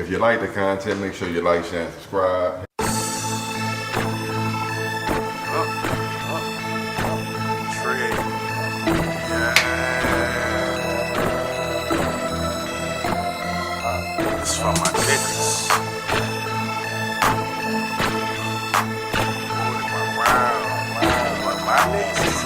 If you like the content, make sure you like, share, and subscribe. It's for my niggas. My niggas is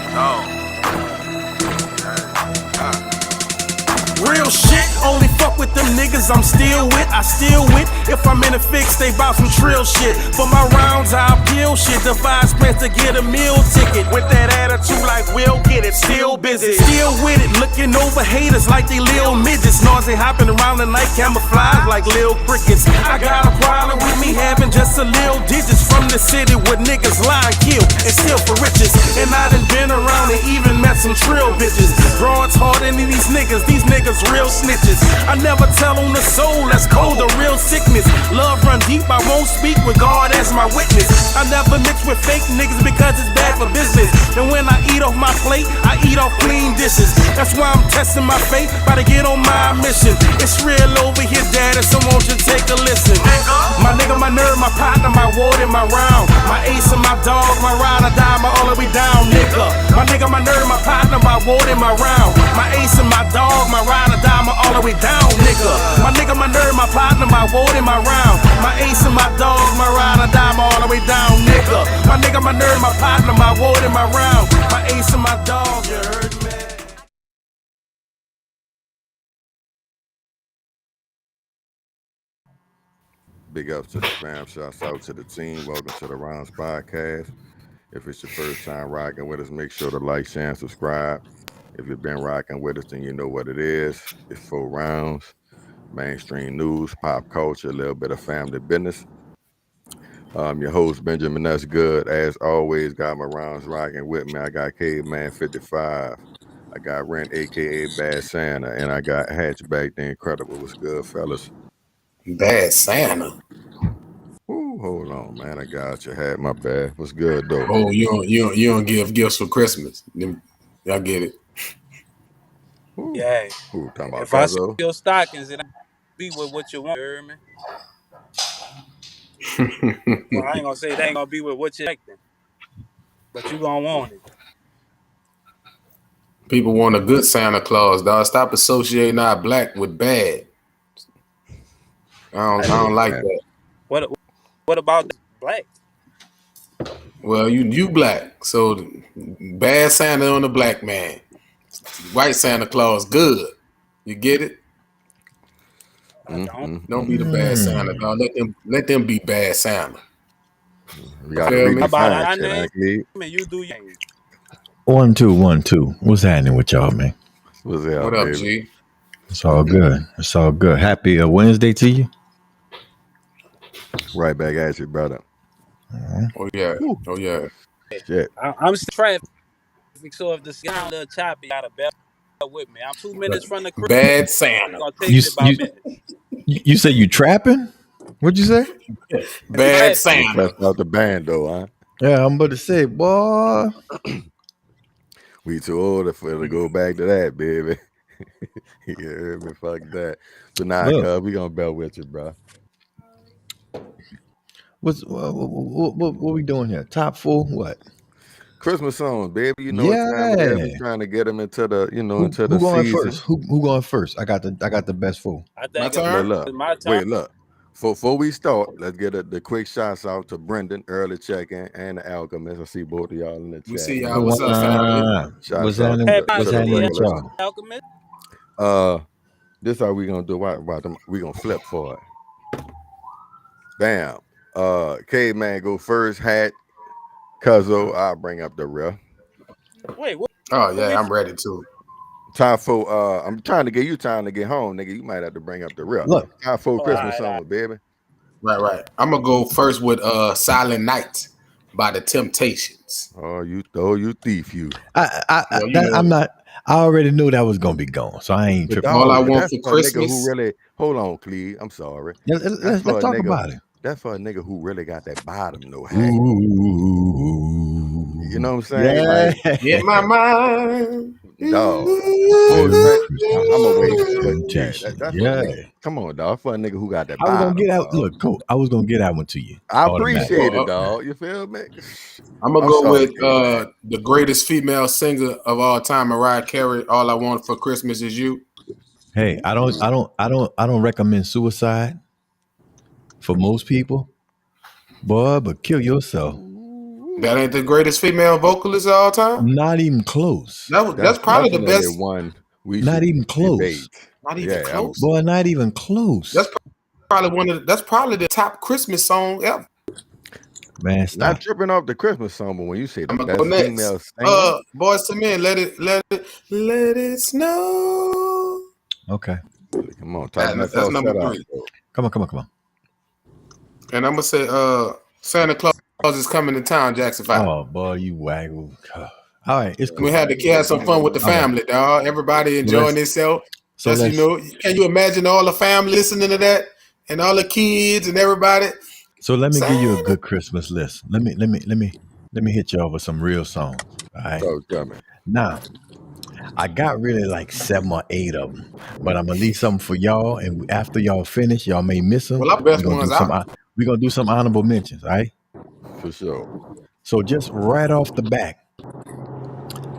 Real shit, only fuck with them niggas I'm still with. I still with. If I'm in a fix, they bout some trill shit. For my rounds, I'll peel shit. Devise plans to get a meal ticket. With that attitude like we'll get it. Still busy, still with it. Looking over haters like they lil midgets. Nausea hopping around the night, camouflage like lil crickets. I got a problem with me having just a lil digits. From the city where niggas lie, kill, and steal for riches. And I done been around and even met some trill bitches. Broads harder than these niggas real snitches. I never tell on the soul, that's cold, the real sickness. Love run deep, I won't speak with God as my witness. I never mix with fake niggas because it's bad for business. And when I eat off my plate, I eat off clean dishes. That's why I'm testing my faith, about to get on my mission. It's real over here, daddy, so won't you take a listen. My nigga, my nerd, my partner, my ward, and my round. My ace and my dog, my ride or die, my all the way down, nigga. My nigga, my nerd, my partner, my ward, and my round. My ace and my dog, my ride or die, my all the way down, nigga. My nigga, my nerd, my partner, my ward, and my round. My ace and my dog, my ride or die, my all the way down, nigga. My nigga, my nerd, my partner, my ward, and my round. My ace and my dog, you heard me? Big ups to the fam. Shouts out to the team. Welcome to the Rounds Podcast. If it's your first time rocking with us, make sure to like, share, and subscribe. If you've been rocking with us, then you know what it is. It's 4 rounds, mainstream news, pop culture, a little bit of family business. Your host, Benjamin That's Good. As always, got my rounds rocking with me. I got Caveman 55. I got Rent, a.k.a. Bad Santa. And I got Hatchback, the Incredible. What's good, fellas? Bad Santa. Ooh, hold on, man. I got your hat. My bad. What's good, though? Oh, you don't give gifts for Christmas. Y'all get it. Ooh. Yeah. Ooh, talking about If I see Cuzzo? your stockings, it ain't be with what you want, you hear me? Well, I ain't gonna say it ain't gonna be with what you expecting, but you gonna want it. People want a good Santa Claus, dog. Stop associating our black with bad. I don't like that. What about the black? Well, you black, so bad Santa on the black man. White Santa Claus good. You get it? I don't. Don't be the bad Santa, dog. Let them be bad Santa. We got to Feel me? How about redefine our shit, name? Kid. I mean, you do your thing. 1 2 1 2. What's happening with y'all, man? What's up, What up, baby? G? It's all good. It's all good. Happy Wednesday to you. Right back at you, brother. Oh yeah. Woo. Oh yeah. Shit. I'm still traffic, so if the sound a little choppy, you gotta bear with me. I'm 2 minutes from the crib. Bad It's Santa. gonna take You me about a minute. you say you trapping? What'd you say? Bad Traffic. Santa. Bust out the band, though, huh? Yeah, I'm about to say, boy. We too old for to go back to that, baby. You heard me? Fuck that. So now, Look. cuz, we gonna bear with you, bro. What we doing here? Top 4? What? Christmas songs, baby. You know what time it is. We trying to get them into the, into the Who going season. first? Who going first? I got the best 4. I think My turn? it's my turn. Wait, look. Before we start, let's get the quick shouts out to Brendan, early check-in, and the Alchemist. I see both of y'all in the chat. We see y'all. What's up, family? What's happening with y'all? Alchemist. This how we gonna do. We gonna flip for it. Bam. Caveman go first. Hat. Cuzzo, I'll bring up the rear. Wait, what? Oh yeah, I'm ready too. Time for I'm trying to get you time to get home, nigga. You might have to bring up the real. Look. Time for Christmas All right. song, baby. Right. I'm gonna go first with Silent Night by the Temptations. Oh, you thief, you. I'm not. I already knew that was gonna be gone, so I ain't tripping. All I want for a nigga Christmas. who really hold on, Cleve. I'm sorry. Let's talk about it. That's for a nigga who really got that bottom no hat. Ooh. You know what I'm saying? Yeah. Like, Get my mind. Dog. Boy, man, I'm gonna wait. But yeah, Temptation. that's Yeah. what nigga. Come on, dog. For a nigga who got that I was gonna bottom. get out. Dog. Look, cool. I was gonna get that one to you. I Automatic. appreciate it, dog. You feel me? I'm gonna I'm go sorry, with K. the greatest female singer of all time, Mariah Carey. All I Want for Christmas Is You. Hey, I don't recommend suicide for most people, boy. But kill yourself. That ain't the greatest female vocalist of all time. Not even close. That's probably the definitely best. one we Not should even close. debate. Not even Yeah, close. Boy, not even close. That's probably the top Christmas song ever. Man, stop. Not tripping off the Christmas song, but when you say the I'm gonna best go next. female singer, Boys to Men, let it snow. Okay. come on, tighten That's that sauce number set up. 3. Come on. And I'm gonna say Santa Claus is coming to town, Jackson 5. Oh boy, you waggle. All right, it's cool. We had to have some fun with the family, dog. Everybody enjoying themselves. So Just, can you imagine all the family listening to that and all the kids and everybody? So let me give you a good Christmas list. Let me hit you over some real songs. All right. So coming. Now, I got really like 7 or 8 of them, but I'm gonna leave something for y'all. And after y'all finish, y'all may miss them. Well, our best ones out. We're gonna do some honorable mentions. All right. For sure. So just right off the back,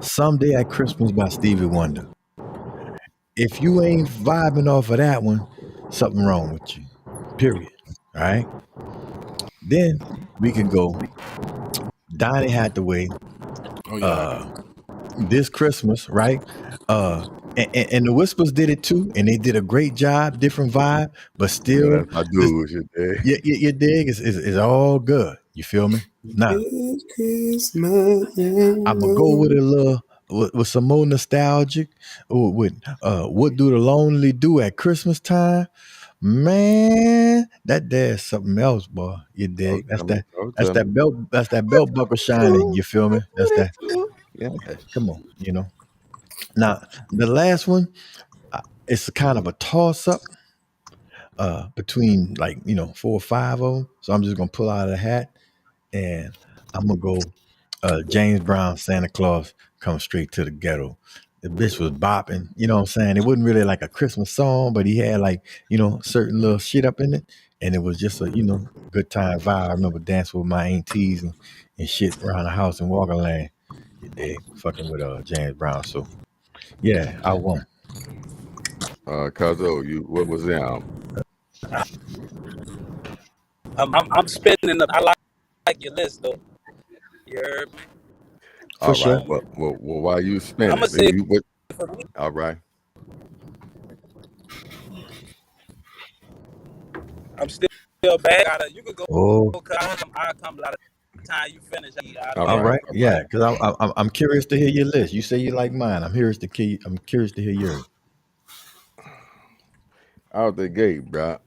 Someday at Christmas by Stevie Wonder. If you ain't vibing off of that one, something wrong with you. Period. All right. Then we can go Donny Hathaway. Oh yeah. This Christmas, right? And the Whispers did it too, and they did a great job, different vibe, but still, That's my dude, you dig? your dig is all good. You feel me? Now, Christmas. I'm gonna go with a little with some more nostalgic. With what do the lonely do at Christmas time? Man, there's something else, boy. You dig? That's that belt buckle shining. You feel me? That's that. Yeah. Come on, Now the last one, it's a kind of a toss up between 4 or 5 of them. So I'm just gonna pull out of the hat, and I'm gonna go James Brown, Santa Claus, Come Straight to the Ghetto. The bitch was bopping, you know what I'm saying? It wasn't really like a Christmas song, but he had certain little shit up in it. And it was just a, good time vibe. I remember dancing with my aunties and shit around the house in Walker Lane. They fucking with James Brown. So yeah, I won. Cuzzo, what was that? I'm spinning up. I like your list though. You heard me? For sure. Right. Well, while you spinning, I'ma say- all right. I'm still bad. You could go. Oh, I'll come by the time you finish. all right. Yeah, because I'm curious to hear your list. You say you like mine. I'm curious to hear yours. Out the gate, bro.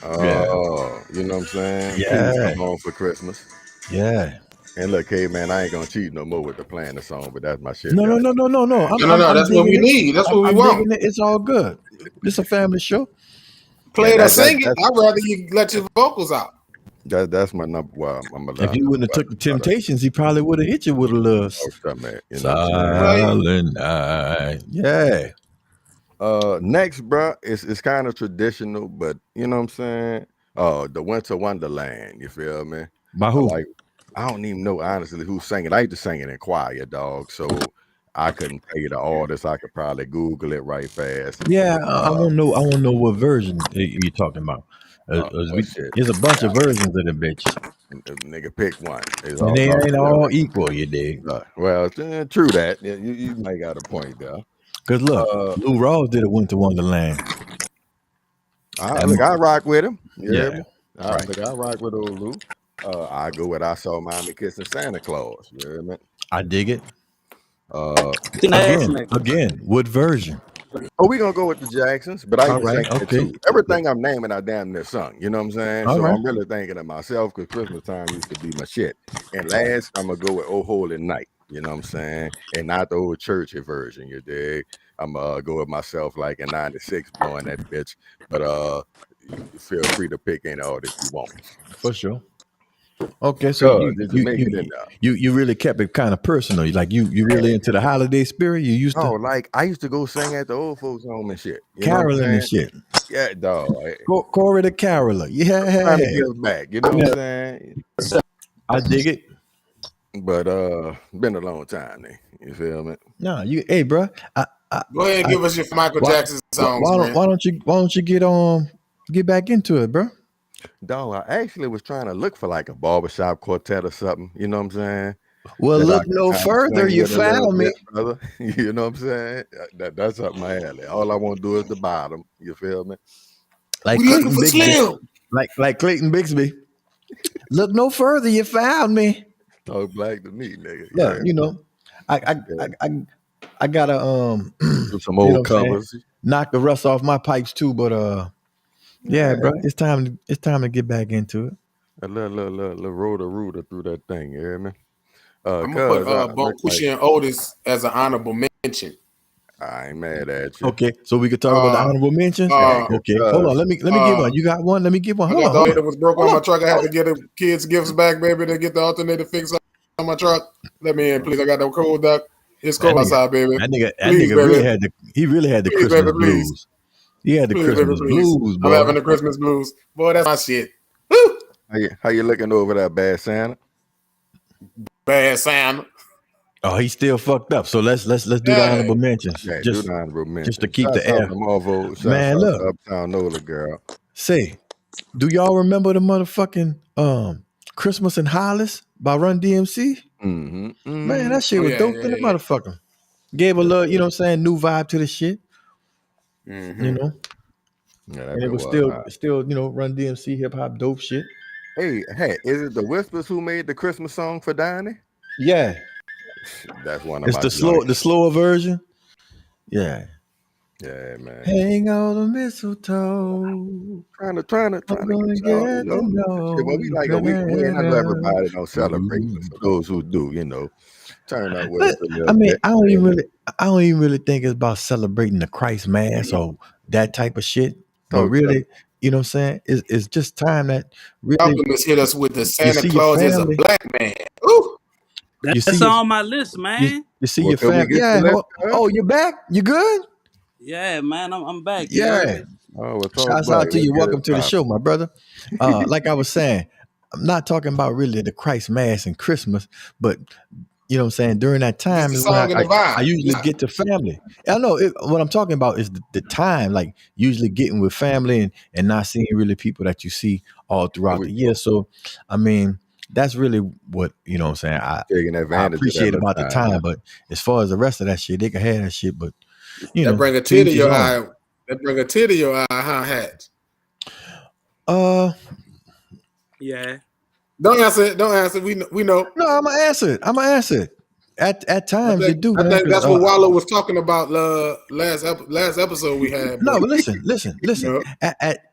Oh, you know what I'm saying? Yeah. Please come home for Christmas. Yeah. And look, hey man, I ain't gonna cheat no more with the playing the song, but that's my shit. No. guys. No. No, that's what we need. That's what we want. It's all good. This a family show. Play it or that- sing it. that's- I'd rather you let your vocals out. That's my number. Well, I'm If he wouldn't have took the Temptations, he probably would have hit you with a little man. You know what I'm Silent Night. Yeah. saying? Next, bro, it's kind of traditional, but you know what I'm saying? The Winter Wonderland. You feel me? By who? I don't even know honestly who sang it. I used to sing it in choir, dog. So I couldn't tell you the artist. I could probably Google it right fast. Yeah, I want to know what version you're talking about. Shit. There's a bunch of versions of the bitch. Nigga, pick one. It's And they ain't all equal, you dig? Well, true that. Yeah, you might got a point there. Because look, Lou Rawls did a Winter Wonderland. I rock with him. You hear Yeah. me? I rock with old Lou. I go with I Saw Mommy Kissing Santa Claus. You hear me? I dig it. Again. Again, what version? Oh, we gonna go with the Jacksons, but I All right, sing it okay. too. Everything I'm naming, I damn near sung. You know what I'm saying? All So right. I'm really thinking of myself because Christmas time used to be my shit. And last, I'm gonna go with Oh Holy Night. You know what I'm saying? And not the old churchy version. You dig? I'm gonna go with myself like in '96 blowing that bitch. But you feel free to pick any artist you want. For sure. Okay, so Did you make it in there? you really kept it kind of personal. Like you really into the holiday spirit. You used No, to like I used to go sing at the old folks' home and shit. You know what I'm caroling and saying? shit. Yeah, dog. Corey the caroler. Trying to Yeah, give back. You know what I'm saying? I dig it. But been a long time now. You feel me? No, hey, bro. Go ahead and give us your Michael Why, Jackson songs, man. why don't you get back into it, bro? Dog, I actually was trying to look for like a barbershop quartet or something. You know what I'm saying? Well, That I look can no kind of further. swing You with a little found me. bit, brother. You know what I'm saying? That's up my alley. All I want to do is the bottom. You feel me? Like We looking Clayton for Bixby. Slim. Like Clayton Bixby. Look no further. You found me. Talk black to me, nigga. Look, Yeah. you know, I gotta Do some you know old what I'm saying, covers. knock the rust off my pipes too. But yeah, bro, it's time to get back into it. A little rooter through that thing, you hear me? I'm gonna put Look like Bonquisha and Otis as an honorable mention. I ain't mad at you. Okay, so we could talk about the honorable mentions. Okay, hold on. Let me get one. You got one? Let me get one. I Hold got on. the Hold alternator on. was broke on my truck. I had to get the kids' gifts back, baby, to get the alternator fixed on my truck. Let me in, please. I got the cold duck. It's cold outside, baby. That Please, nigga baby. really had the Please, Christmas baby, please. blues. He had the Please, Christmas baby, please. blues, I'm boy. having the Christmas blues. Boy, that's my shit. Woo! How you looking over that bad Santa? Bad Santa. Oh, he's still fucked up. So let's do the Yeah. honorable mentions. Yeah, Just do the honorable mention. just to keep Shouts the out air. to Marvel. Shouts Man, out look. to Uptown Nola, girl. Say, do y'all remember the motherfucking Christmas in Hollis by Run DMC? Mm-hmm. Man, that shit was dope than the motherfucker. Gave a little, you know what I'm saying, new vibe to the shit. Mm-hmm. You know? Yeah, that And it bit was still, you know, Run DMC hip hop dope shit. Hey, is it the Whispers who made the Christmas song for Donnie? Yeah. That's one of It's my the slower version. Yeah. Yeah, man. Hang on the mistletoe. Trying to get y'all, you know. Shit, well, we ain't not everybody don't celebrate, but for those who do, you know, turn up with us a little I mean, bit. I don't even really think it's about celebrating the Christ Mass or that type of shit. But really, you know what I'm saying? It's just time that really Optimus hit us with the Santa see your Claus is a family. black man. Ooh. That's on my list, man. You see Well, your can we family. get Yeah. the list, Oh, you back? You good? Yeah, man, I'm back. You Yeah. heard? Oh, well, talk Shouts black. out to Let's you. get Welcome it to the poppin'. show, my brother. Like I was saying, I'm not talking about really the Christ Mass and Christmas, but you know what I'm saying? During that time It's is the when song and the vibe. I usually get to family. I know what I'm talking about is the time, like usually getting with family and not seeing really people that you see all throughout the year. So, I mean, that's really what, you know what I'm saying, Taking I advantage appreciate of that about the time. time. But as far as the rest of that shit, they can have that shit. But, you know, That bring a tear to your eye. That bring a tear to your eye, huh, Hat? Yeah. Don't answer it. Don't answer it. We know. No, I'm gonna answer it. At times I you do, man. think that's what Wallow was talking about last episode we had. No, but listen. No.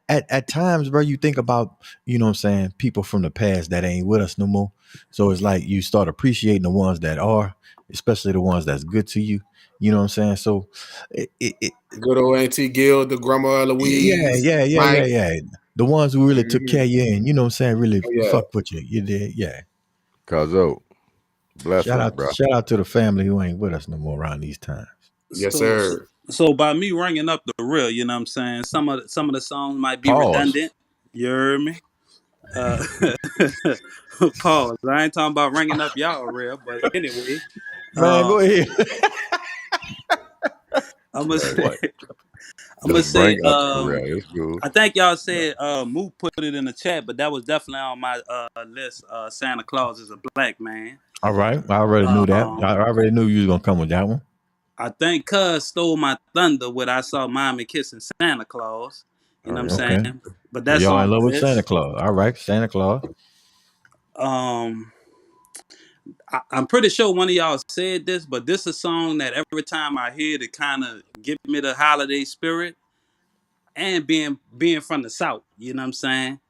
At times, bro, you think about, you know what I'm saying, people from the past that ain't with us no more. So it's like you start appreciating the ones that are, especially the ones that's good to you. You know what I'm saying? So good old Auntie Gil, the grandma Louise. Yeah. The ones who really took care of you and, you know what I'm saying, really fuck with you. You did, yeah. Cuzzo. Bless us, bro. Shout out to the family who ain't with us no more around these times. Yes, sir. So by me ringing up the real, you know what I'm saying? Some of the songs might be redundant. You heard me? Pause. I ain't talking about ringing up y'all real, but anyway. Man, go ahead. I'm gonna say I think y'all said Mook put it in the chat, but that was definitely on my list. Santa Claus is a black man. All right. I already knew that. I already knew you was gonna come with that one. I think Cuz stole my thunder when I saw Mommy kissing Santa Claus. You know what I'm saying? But that's y'all on in love with list. Santa Claus. All right, Santa Claus. I'm pretty sure one of y'all said this, but this is a song that every time I hear it kind of give me the holiday spirit. And being from the South, you know what I'm saying?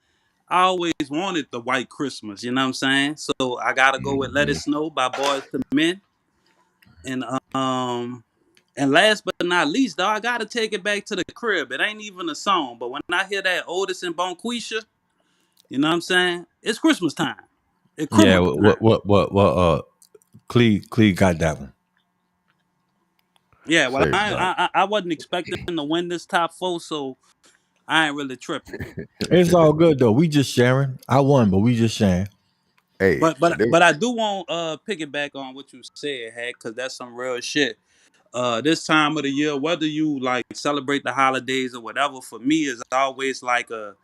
I always wanted the white Christmas, you know what I'm saying? So I gotta go with Let It Snow by Boys to Men. And last but not least, though, I gotta take it back to the crib. It ain't even a song, but when I hear that Otis and Bonquisha, you know what I'm saying? It's Christmas time. It Yeah, criminal time. Clee got that one. Yeah, well, Say, bro. I wasn't expecting to win this top 4, so I ain't really tripping. It's all good though. We just sharing. I won, but we just sharing. Hey, But I do want piggyback on what you said, Hack, because that's some real shit. This time of the year, whether you like celebrate the holidays or whatever, for me is always like a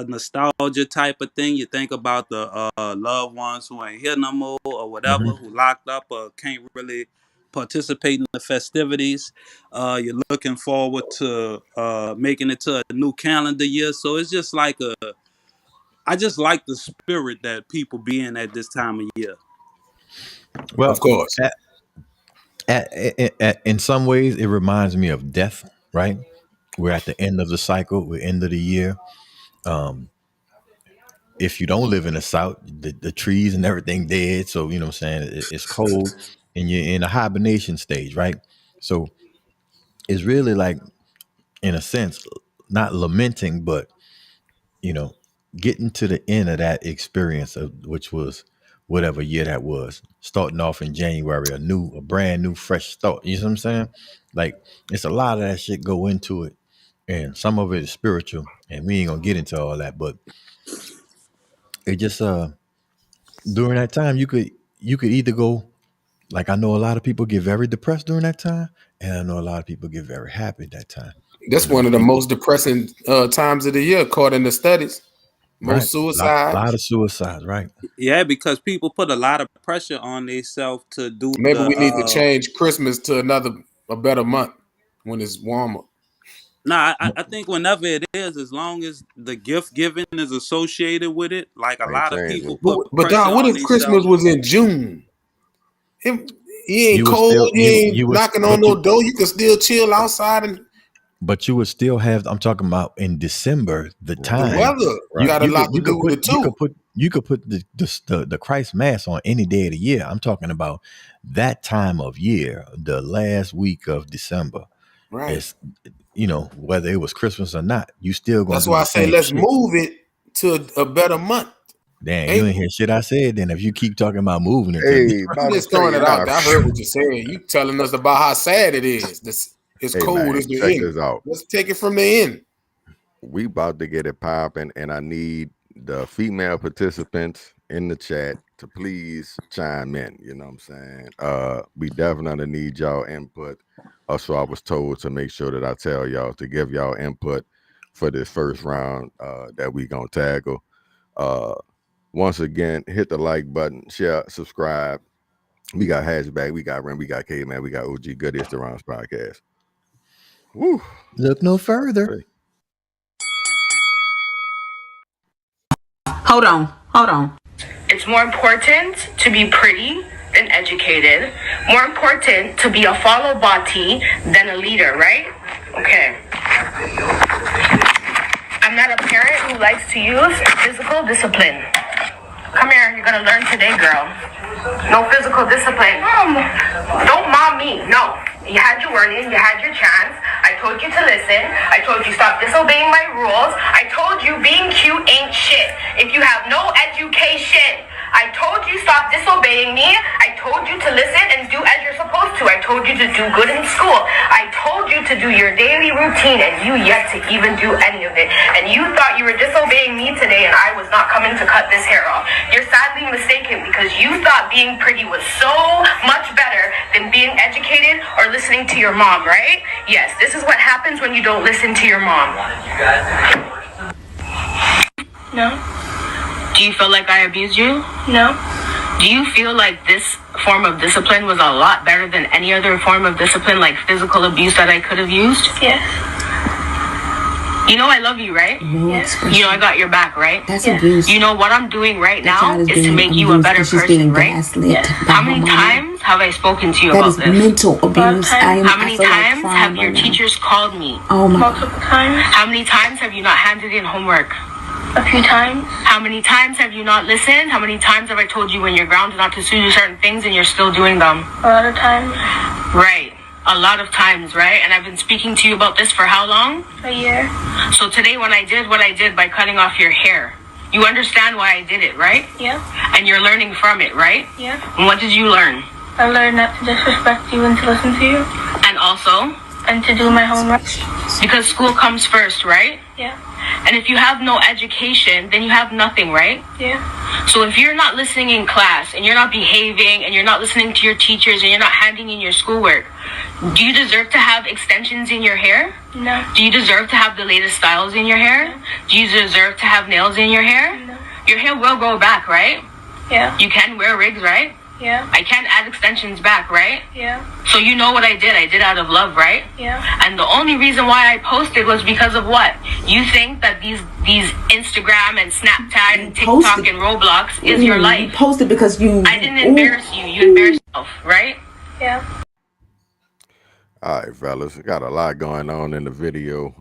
nostalgia type of thing. You think about the loved ones who ain't here no more or whatever, Hmm. who locked up or can't really participate in the festivities. You're looking forward to making it to a new calendar year. So it's just like I just like the spirit that people be in at this time of year. Of Well, course. in some ways, it reminds me of death. Right? We're at the end of the cycle. We're end of the year. Um, if you don't live in the South, the trees and everything dead. So you know what I'm saying it's cold, and you're in a hibernation stage, right? So it's really like, in a sense, not lamenting, but you know, getting to the end of that experience of which was whatever year that was, starting off in January, a brand new, fresh start. You know what I'm saying? Like it's a lot of that shit go into it, and some of it is spiritual, and we ain't gonna get into all that, but it just during that time you could either go, like, I know a lot of people get very depressed during that time, and I know a lot of people get very happy at that time. That's You know, one of the people, most depressing times of the year, according to studies. right? Most Lot suicides. of suicides, right? Yeah, because people put a lot of pressure on themselves to do Maybe the we need to change Christmas to a better month when it's warmer. Nah, I think whenever it is, as long as the gift giving is associated with it, like a ain't lot of people changing. put But pressure Don, what on if Christmas themselves. was in June? He ain't You would cold. still He ain't knocking on but no door. You can still chill outside, and you would still have. I'm talking about in December, the the Right, time. weather You right. got a you could lot to you do could with put it too. the Christ Mass on any day of the year. I'm talking about that time of year, the last week of December. Right. It's, whether it was Christmas or not, you still gonna That's do why I the say same let's shit. move it to a better month. Damn, you Ain't ain't hear shit I said. Then if you keep talking about moving it to a Hey, different, I'm about to just throwing say, it out nah. there. I heard what you said. You telling us about how sad it is. It's Hey, cold. man, It's the check end. this out. Let's take it from the end. We about to get it popping, and I need the female participants in the chat to please chime in. You know what I'm saying? We definitely need y'all input. Also, I was told to make sure that I tell y'all to give y'all input for this first round that we gonna tackle. Once again, hit the like button, share, subscribe. We got Hatchback, we got Ren, we got K-Man, we got OG Goody. It's the Rounds Podcast. Woo! look no further. Hey. Hold on. It's more important to be pretty than educated. More important to be a follow body than a leader, right? Okay. I'm not a parent who likes to use physical discipline. Come here, you're gonna learn today, girl. No physical discipline. Don't mom me. No. You had your warning, you had your chance. I told you to listen. I told you stop disobeying my rules. I told you being cute ain't shit. If you have no education, I told you stop disobeying me. I told you to listen and do as you're supposed to. I told you to do good in school. I told you to do your daily routine, and you yet to even do any of it. And you thought you were disobeying me today, and I was not coming to cut this hair off. You're sadly mistaken because you thought being pretty was so much better than being educated or listening to your mom, right? Yes, this is what happens when you don't listen to your mom. No. Do you feel like I abused you? No. Do you feel like this form of discipline was a lot better than any other form of discipline, like physical abuse that I could have used? Yes. You know I love you, right? Yes. You know I got your back, right? That's abuse. You know what I'm doing right The now child is to make you a better person, right? How many times have I spoken to you That about is this? mental abuse. How many I feel like times crying have your right now. teachers called me? Oh my. Multiple times. How many times have you not handed in homework? A few times. How many times have you not listened? How many times have I told you when you're grounded not to do certain things and you're still doing them? A lot of times. Right. A lot of times, right? And I've been speaking to you about this for how long? A year. So today when I did what I did by cutting off your hair, You understand why I did it, right? Yeah. And you're learning from it, right? Yeah. And what did you learn? I learned not to disrespect you and to listen to you. And also? And to do my homework. Because school comes first, right? Yeah. And if you have no education, then you have nothing, right? Yeah. So if you're not listening in class, and you're not behaving, and you're not listening to your teachers, and you're not handing in your schoolwork, do you deserve to have extensions in your hair? No. Do you deserve to have the latest styles in your hair? No. Do you deserve to have nails in your hair? No. Your hair will grow back, right? Yeah. You can wear wigs, right? Yeah. I can add extensions back, right? Yeah. So you know what I did. I did out of love, right? Yeah. And the only reason why I posted was because of what? You think that these Instagram and Snapchat and TikTok Posted. and Roblox is your You life. posted because you. I didn't embarrass you. You embarrassed yourself, right? Yeah. All right, fellas, we got a lot going on in the video,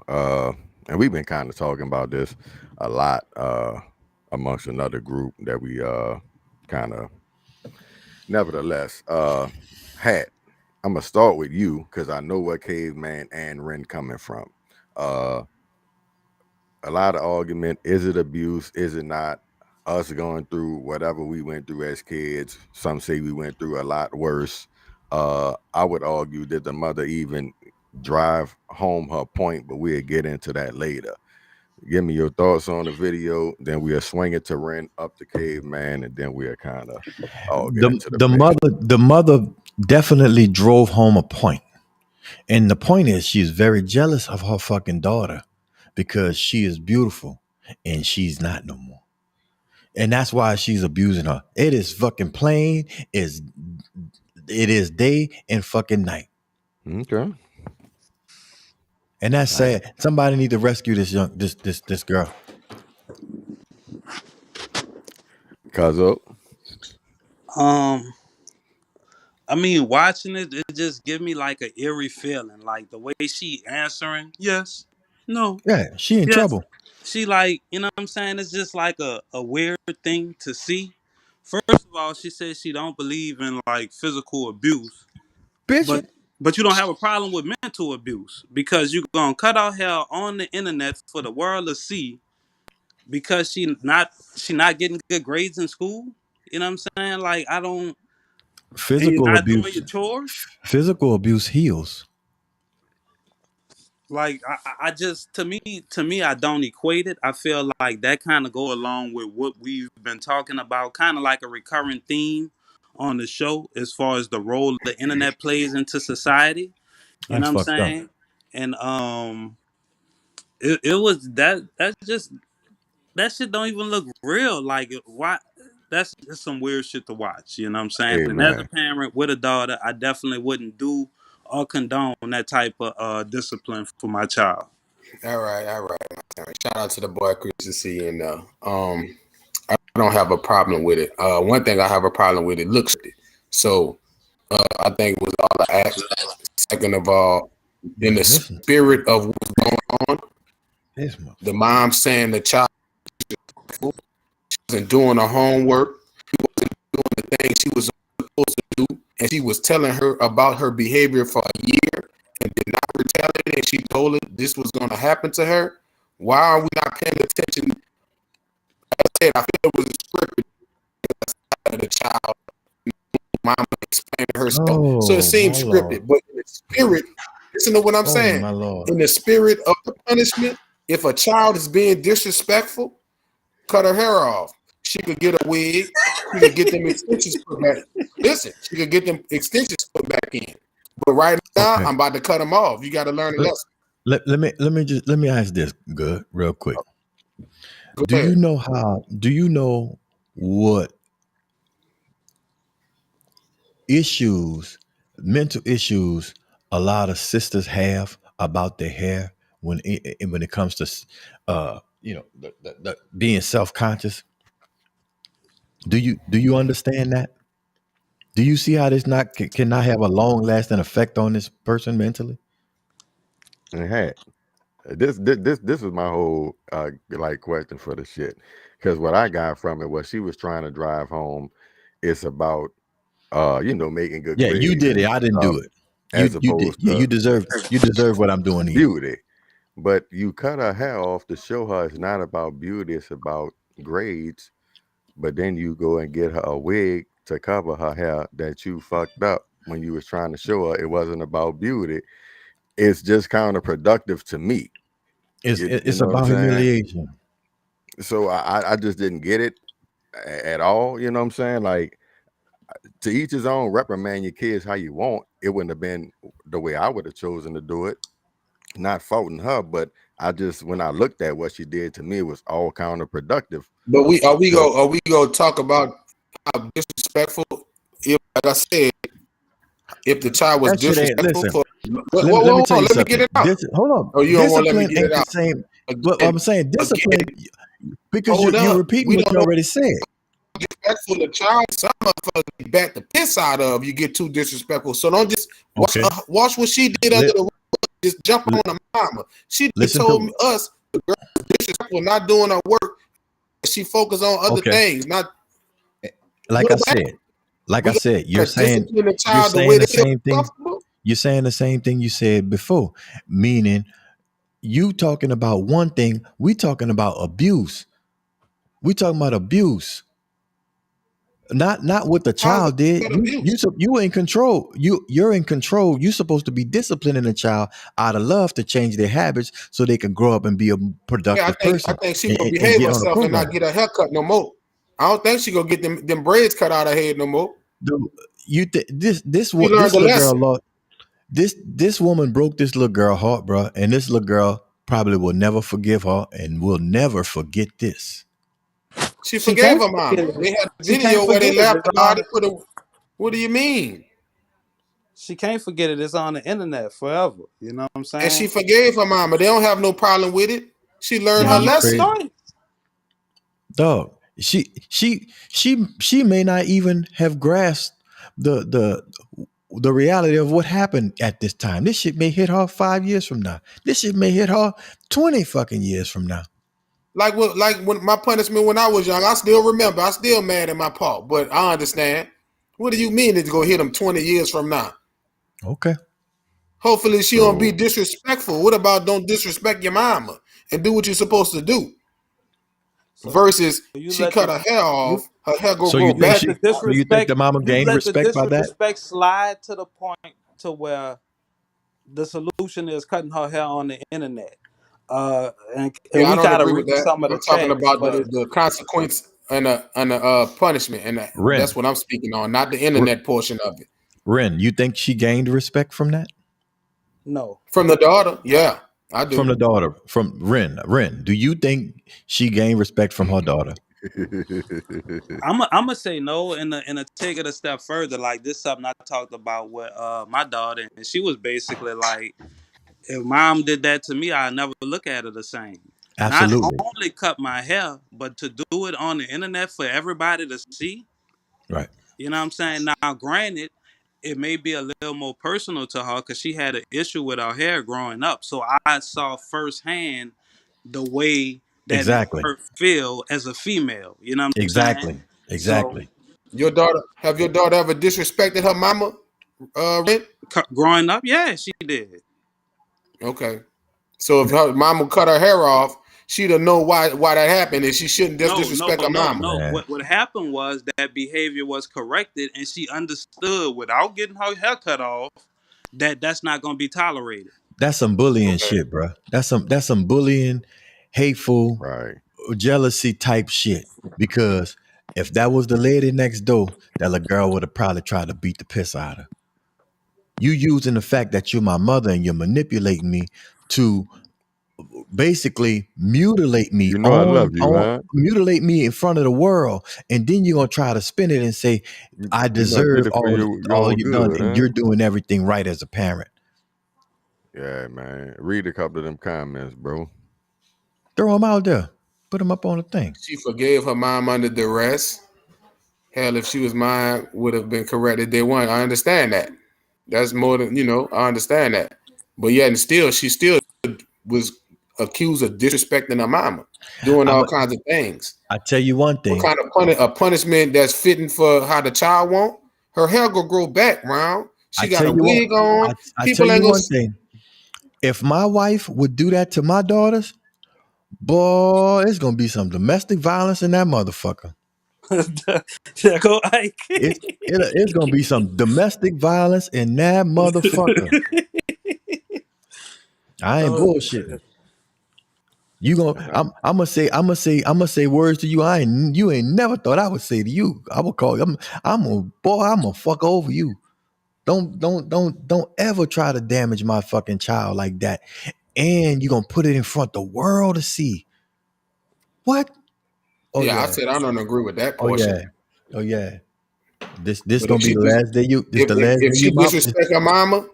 and we've been kind of talking about this a lot amongst another group that we kind of. Nevertheless, Hat, I'm gonna start with you because I know where Caveman and Ren coming from. A lot of argument: is it abuse? Is it not? Us going through whatever we went through as kids. Some say we went through a lot worse. I would argue that the mother even drive home her point, but we'll get into that later. Give me your thoughts on the video, then we'll swing it to Ren, up to Caveman, and then we'll kind of all get into the mother definitely drove home a point. And the point is she's very jealous of her fucking daughter because she is beautiful and she's not no more. And that's why she's abusing her. It is fucking plain. It is day and fucking night. Okay. And that's sad. Somebody need to rescue this girl. Cuzzo. I mean, watching it just give me like an eerie feeling. Like the way she answering, yes, no, Yeah, she in yes. trouble. She like, you know what I'm saying? It's just like a weird thing to see. First of all, she says she don't believe in like physical abuse. Bitch. But you don't have a problem with mental abuse because you gonna cut out hair on the internet for the world to see because she not getting good grades in school. You know what I'm saying? Like I don't. And you're Physical not doing abuse. your chores. Physical abuse heals. Like I just to me I don't equate it. I feel like that kind of go along with what we've been talking about, kind of like a recurring theme on the show as far as the role the internet plays into society. You know what I'm saying? And it was that's just that shit don't even look real. Like why? That's just some weird shit to watch. You know what I'm saying? And as a parent with a daughter, I definitely wouldn't do or condone that type of discipline for my child. All right. Shout out to the boy Chris C. And I don't have a problem with it. One thing I have a problem with, it looks good. So I think it was all the act. Second of all, in the spirit of what's going on, the mom saying the child she wasn't doing her homework, she wasn't doing the thing she was supposed to do, and she was telling her about her behavior for a year and did not retaliate, and she told her this was going to happen to her. Why are we not paying attention? Like I said, I feel it was scripted. The child, mama explained herself, so it seems scripted. But in the spirit, listen to what I'm saying. In the spirit of the punishment, if a child is being disrespectful, cut her hair off. She could get a wig. She could get them extensions put back. Listen, she could get them extensions put back in. But right now, I'm about to cut them off. You got to learn a lesson. Let me ask this good real quick. Do you know what mental issues a lot of sisters have about their hair when it comes to the being self-conscious? Do you understand that? Do you see how this cannot have a long-lasting effect on this person mentally? Hey, this is my whole like question for the shit, because what I got from it was she was trying to drive home. It's about making good. Yeah, you did it. I didn't do it. You deserve what I'm doing here. Beauty, but you cut her hair off to show her it's not about beauty. It's about grades, but then you go and get her a wig to cover her hair that you fucked up when you was trying to show her it wasn't about beauty. It's just counterproductive to me. It's You know what I'm about saying? humiliation. So I just didn't get it at all. You know what I'm saying? Like, to each his own. Reprimand your kids how you want. It wouldn't have been the way I would have chosen to do it. Not faulting her, but I just, when I looked at what she did to me, it was all counterproductive. But we So go talk about how disrespectful? If, like I said, if the child was That shit ain't. disrespectful Listen, for let me tell you let me get something. it out. Hold on. Oh, you don't want to let me Discipline get ain't it the out. same. But I'm saying discipline because hold you're up. repeating We what don't you know already said. disrespectful to child. Some motherfuckers get back the piss out of. You get too disrespectful. So don't just watch, Okay. watch what she did under the rug. Just jump on the mama. She Listen told to me us the girl was disrespectful, not doing her work. She focused on other Okay. things. Not like what I about said. Like we I said, you're gotta saying discipline the you're child the saying way the they feel same thing. comfortable. You're saying the same thing you said before. Meaning, you talking about one thing, we talking about abuse. We talking about abuse. Not what the How's child did. that You abuse? you were in control. You're in control. You're supposed to be disciplining a child out of love to change their habits so they can grow up and be a Yeah, productive I person think she and, gonna and- and behave get on a herself and not program. get her hair cut no more. I don't think she gonna get them braids cut out of her head no more. Dude, this She learned the little girl lesson. lost this woman broke this little girl heart, bro, and this little girl probably will never forgive her and will never forget this. She She forgave can't her forget mama. it. They had a She can't video where they forget it. laughed It's about on. it. What do you mean? She can't forget it. It's on the internet forever. You know what I'm And she saying? forgave her mama. They don't have no problem with it. She learned You her have You no lesson. crazy. choice. Dog. She may not even have grasped the reality of what happened at this time. This shit may hit her 5 years from now. This shit may hit her 20 fucking years from now. Like when my punishment when I was young, I still remember. I still mad at my paw, but I understand. What do you mean it's gonna hit him 20 years from now? Okay. Hopefully she don't be so disrespectful. What about don't disrespect your mama and do what you're supposed to do? So Versus you she let cut the her hair you off, her hair go So grow you you think let back. the the disrespect mama you gained let the respect by that? disrespect slide to the point to where the solution is cutting her hair on the internet. And Yeah, I we don't gotta agree with read that. some of the I'm talking text, about but it the consequence and the punishment, and that's Ren, what I'm speaking on, not the R- internet portion of it. Ren, you think she gained respect from that? no. From the daughter, yeah, I From do. the daughter, from Ren, do you think she gained respect from her daughter? I'm gonna say no and take it a step further. Like this something I talked about with my daughter, and she was basically like, if mom did that to me, I never look at her the same. Not Absolutely. only cut my hair, but to do it on the internet for everybody to see. Right. You know what I'm saying? Now, granted, it may be a little more personal to her because she had an issue with her hair growing up. So I saw firsthand the way that made Exactly. her feel as a female. You know what I'm saying? Exactly. So Exactly. Have your daughter ever disrespected her mama? Ren? growing up, yeah, she did. Okay. So if her mama cut her hair off, she'd have know why that happened, and she shouldn't just No, no, disrespect her but no, mama. no. Man, What happened was that behavior was corrected, and she understood without getting her hair cut off that that's not going to be tolerated. that's some bullying Okay. shit, bro. That's some bullying, hateful, right. jealousy type shit. Because if that was the lady next door, that little girl would have probably tried to beat the piss out of her. You using the fact that you're my mother and you're manipulating me to basically mutilate me You know I love you, on huh? mutilate me in front of the world, and then you're gonna try to spin it and say I You know I did deserve it for your all own you done, good, and huh? you're doing everything right as a parent. Yeah, man. Read a couple of them comments, bro. Throw them out there, put them up on the thing. She forgave her mom under duress. Hell, if she was mine, would have been corrected day one. I understand that. That's more than I understand that. But yet, and still, she still was accused of disrespecting her mama, doing I'm all kinds of things. I tell you one What thing. kind of a punishment that's fitting for how the child want? Her hair gonna grow back, round. I She got tell a you what. wig on. I tell People you ain't gonna. one thing. If my wife would do that to my daughters, Boy, it's gonna be some domestic violence in that motherfucker. There go Ike. It's gonna be some domestic violence in that motherfucker. I ain't bullshitting. You gonna? I'm gonna say words to you. You ain't never thought I would say to you. I would call. I'm gonna fuck over you. Don't ever try to damage my fucking child like that. And you gonna put it in front of the world to see. What? Oh yeah, yeah. I said I don't agree with that Oh portion. yeah. Oh yeah. This But gonna if be she the dis- last day you. This the last if day she you. disrespect her mama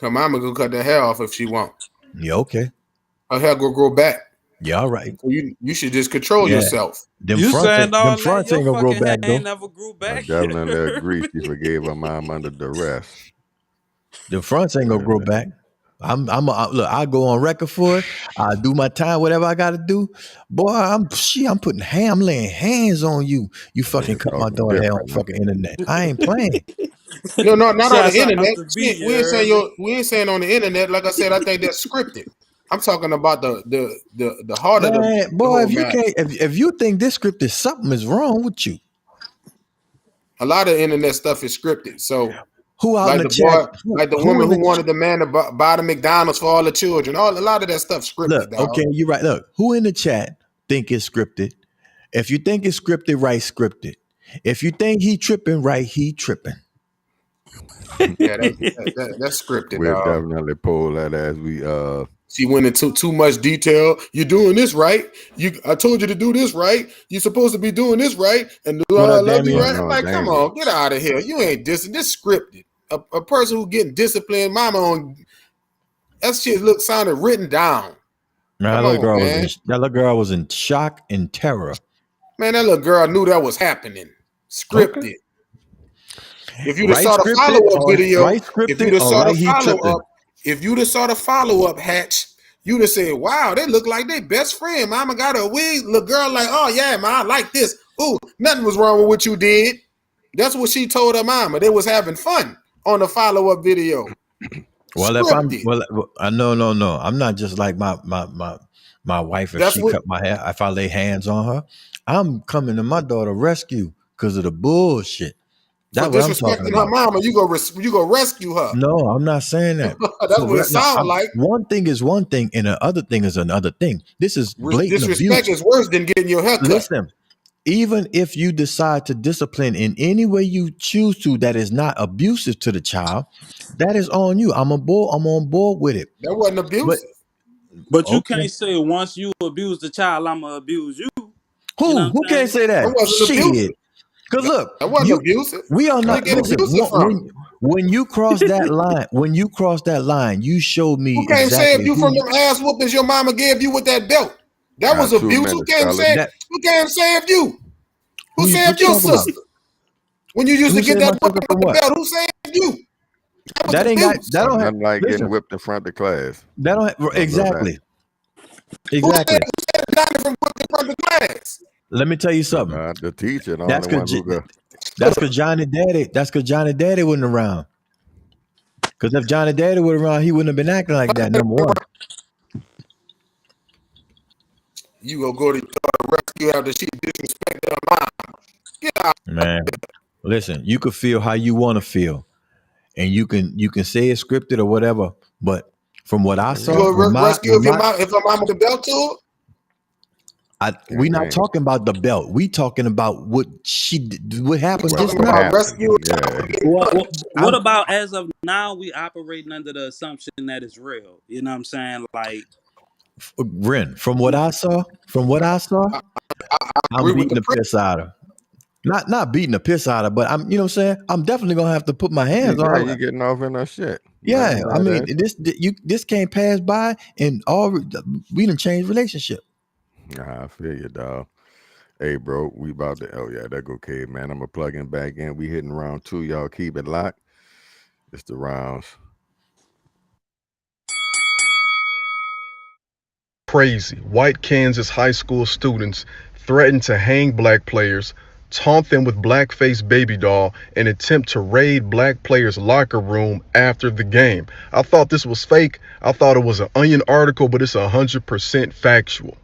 gonna cut the hair off if she won't. Yeah. Okay. Her hair gonna grow back. Yeah. All right. So you should just control Yeah. yourself. Them You fronts saying ain't, them all that? fronts Your ain't gonna grow fucking back hair ain't though. never grew I back. definitely agree. She forgave her mom under duress. The fronts ain't gonna grow back. Look, I go on record for it. I do my time, whatever I gotta do. Boy, I'm laying hands on you. You fucking cut my Talking daughter hair on different, huh? fucking internet. I ain't playing. No, not on Shouts the out internet. to B, you We ain't saying heard me? we ain't saying on the internet. Like I said, I think that's scripted. I'm talking about the heart of Man, the boy, whole if you matter. can't, if you think this script is something is wrong with you. A lot of internet stuff is scripted. So Who out like in the the chat? boy, like the Who woman in who the wanted the man to buy the McDonald's for all the children. A lot of that stuff scripted, look? dog. Okay, you're right. Look, who in the chat think it's scripted? If you think it's scripted, write scripted. If you think he tripping, right, he tripping. Yeah, that's scripted, We'll dog. definitely pull that as we She went into too much detail. You're doing this right. I told you to do this right. You're supposed to be doing this right. And do What I up, love you Damien? right? No, Like, come Damien. on, get out of here. You ain't this scripted. A person who getting disciplined, mama on that shit sounded written down. Man, Come that little on, girl man. that little girl was in shock and terror. Man, that little girl knew that was happening. Scripted. Okay. If you'd have Right saw the scripted follow-up or video, right if you'd scripted have or saw right the he tripping. follow-up, if you'd have saw the follow-up, Hatch, you'd have said, wow, they look like they best friend. Mama got a wig. Little girl like, oh yeah, man, I like this. Ooh, nothing was wrong with what you did. That's what she told her mama. They was having fun on the follow-up video. Well, Scripted. no. I'm not just like my wife. If That's she what- cut my hair, if I lay hands on her, I'm coming to my daughter rescue because of the bullshit. That's for what I'm talking disrespecting her about. mama, you go rescue her. No, I'm not saying that. That's what it sounds like. One thing is one thing, and the other thing is another thing. This is blatant Disrespect abuse. is worse than getting your hair cut. Listen, even if you decide to discipline in any way you choose to, that is not abusive to the child, that is on you. I'm on board with it. That wasn't abusive. But you Okay. can't say once you abuse the child, I'ma abuse you. Who You know what who I'm can't saying? say that? That wasn't abusive. Shit. Because look, That wasn't abusive. we are Where not. you get Listen, abusive from? when you cross that line, you showed me Who can't exactly save you from them ass whoopings your mama gave you with that belt? That was Got 2 abuse. Who minutes, can't fellas. save? That- Who can't save you? Who Who you- saved what you your talking about? sister? When you used Who to get saved that my whooping sister from with the what? belt, who saved you? That was That ain't got. abuse. That don't have. Nothing like Listen, getting whipped in front of class. that don't. that. Exactly. Who Exactly. saved Johnny from whipping from the class? Let me tell you something. The teacher, the That's only one because who got that's because Johnny Daddy wasn't around. Because if Johnny Daddy was around, he wouldn't have been acting like that. Number one. You gonna go to your daughter rescue after she disrespected her mom? Get out. Man, listen, you could feel how you want to feel, and you can say it's scripted or whatever. But from what I You saw, go with rescue if her mama the belt to her? we're not Amen. talking about the belt. We talking about what what happened We're just talking about now. happened. rescue. Yeah. What about as of now? We operating under the assumption that it's real. You know what I'm saying? Like, Ren, from what I saw, I'm agree with beating the piss out of her. Not beating the piss out of her, but I'm, you know what I'm saying? I'm definitely gonna have to put my hands on her. You getting off in her shit. Yeah, Man, I mean, that- this can't pass by, and we done changed relationship. Nah, I feel you, dog. Hey, bro, we about to. Oh yeah, that go Cave, man. I'm gonna plug in back in. We hitting round 2. Y'all keep it locked. It's the rounds. Crazy. White Kansas high school students threatened to hang black players, taunt them with blackface baby doll, and attempt to raid black players' locker room after the game. I thought this was fake. I thought it was an Onion article, but it's 100% factual.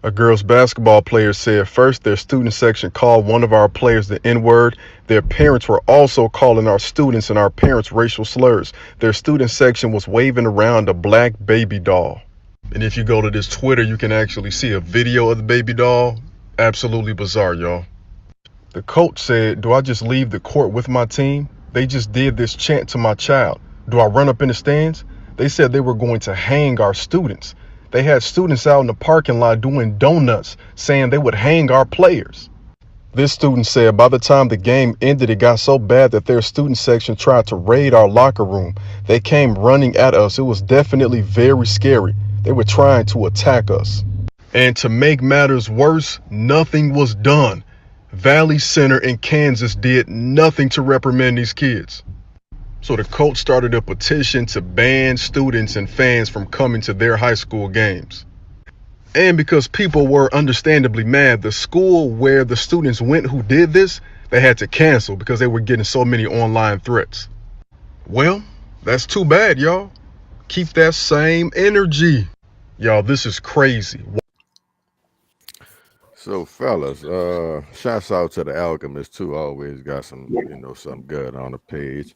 A girls basketball player said first their student section called one of our players the N-word. Their parents were also calling our students and our parents racial slurs. Their student section was waving around a black baby doll. And if you go to this Twitter, you can actually see a video of the baby doll. Absolutely bizarre, y'all. The coach said, do I just leave the court with my team? They just did this chant to my child. Do I run up in the stands? They said they were going to hang our students. They had students out in the parking lot doing donuts, saying they would hang our players. This student said by the time the game ended, it got so bad that their student section tried to raid our locker room. They came running at us. It was definitely very scary. They were trying to attack us. And to make matters worse, nothing was done. Valley Center in Kansas did nothing to reprimand these kids. So the coach started a petition to ban students and fans from coming to their high school games. And because people were understandably mad, the school where the students went who did this, they had to cancel because they were getting so many online threats. Well, that's too bad, y'all. Keep that same energy. Y'all, this is crazy. So, fellas, shouts out to the Alchemist too. Always got some, some good on the page.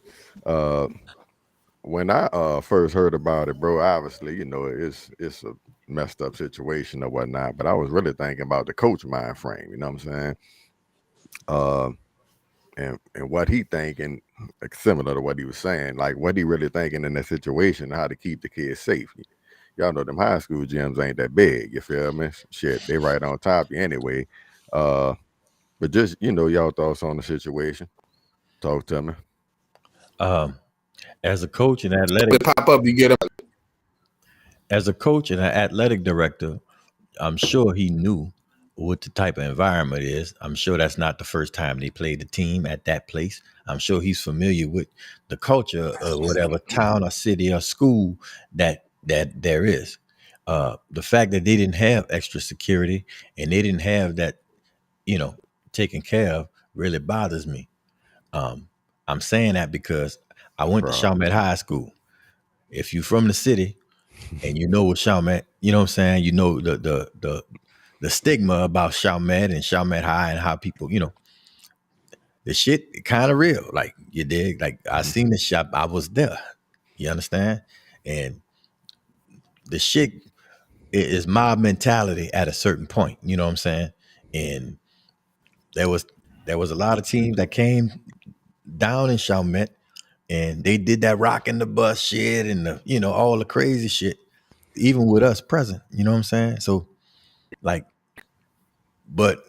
When I first heard about it, bro, obviously, it's a messed up situation or whatnot. But I was really thinking about the coach mind frame. You know what I'm saying? And what he thinking, like, similar to what he was saying, like what he really thinking in that situation, how to keep the kids safe. Y'all know them high school gyms ain't that big, you feel me? Shit, they right on top of you anyway. But just, y'all thoughts on the situation. Talk to me. As a coach and athletic, Pop up, you get up. as a coach and an athletic director, I'm sure he knew what the type of environment is. I'm sure that's not the first time they played the team at that place. I'm sure he's familiar with the culture of whatever town or city or school that there is. The fact that they didn't have extra security and they didn't have that, taken care of really bothers me. I'm saying that because I went to Chalmette High School. If you're from the city and you know what Chalmette, you know what I'm saying, you know the stigma about Chalmette and Chalmette High and how people, the shit kind of real. Like, you dig? Like, I seen the shop, I was there. You understand? And the shit is mob mentality at a certain point. You know what I'm saying? And there was a lot of teams that came down in Chalmette and they did that rocking the bus shit and all the crazy shit, even with us present. You know what I'm saying? So, like, but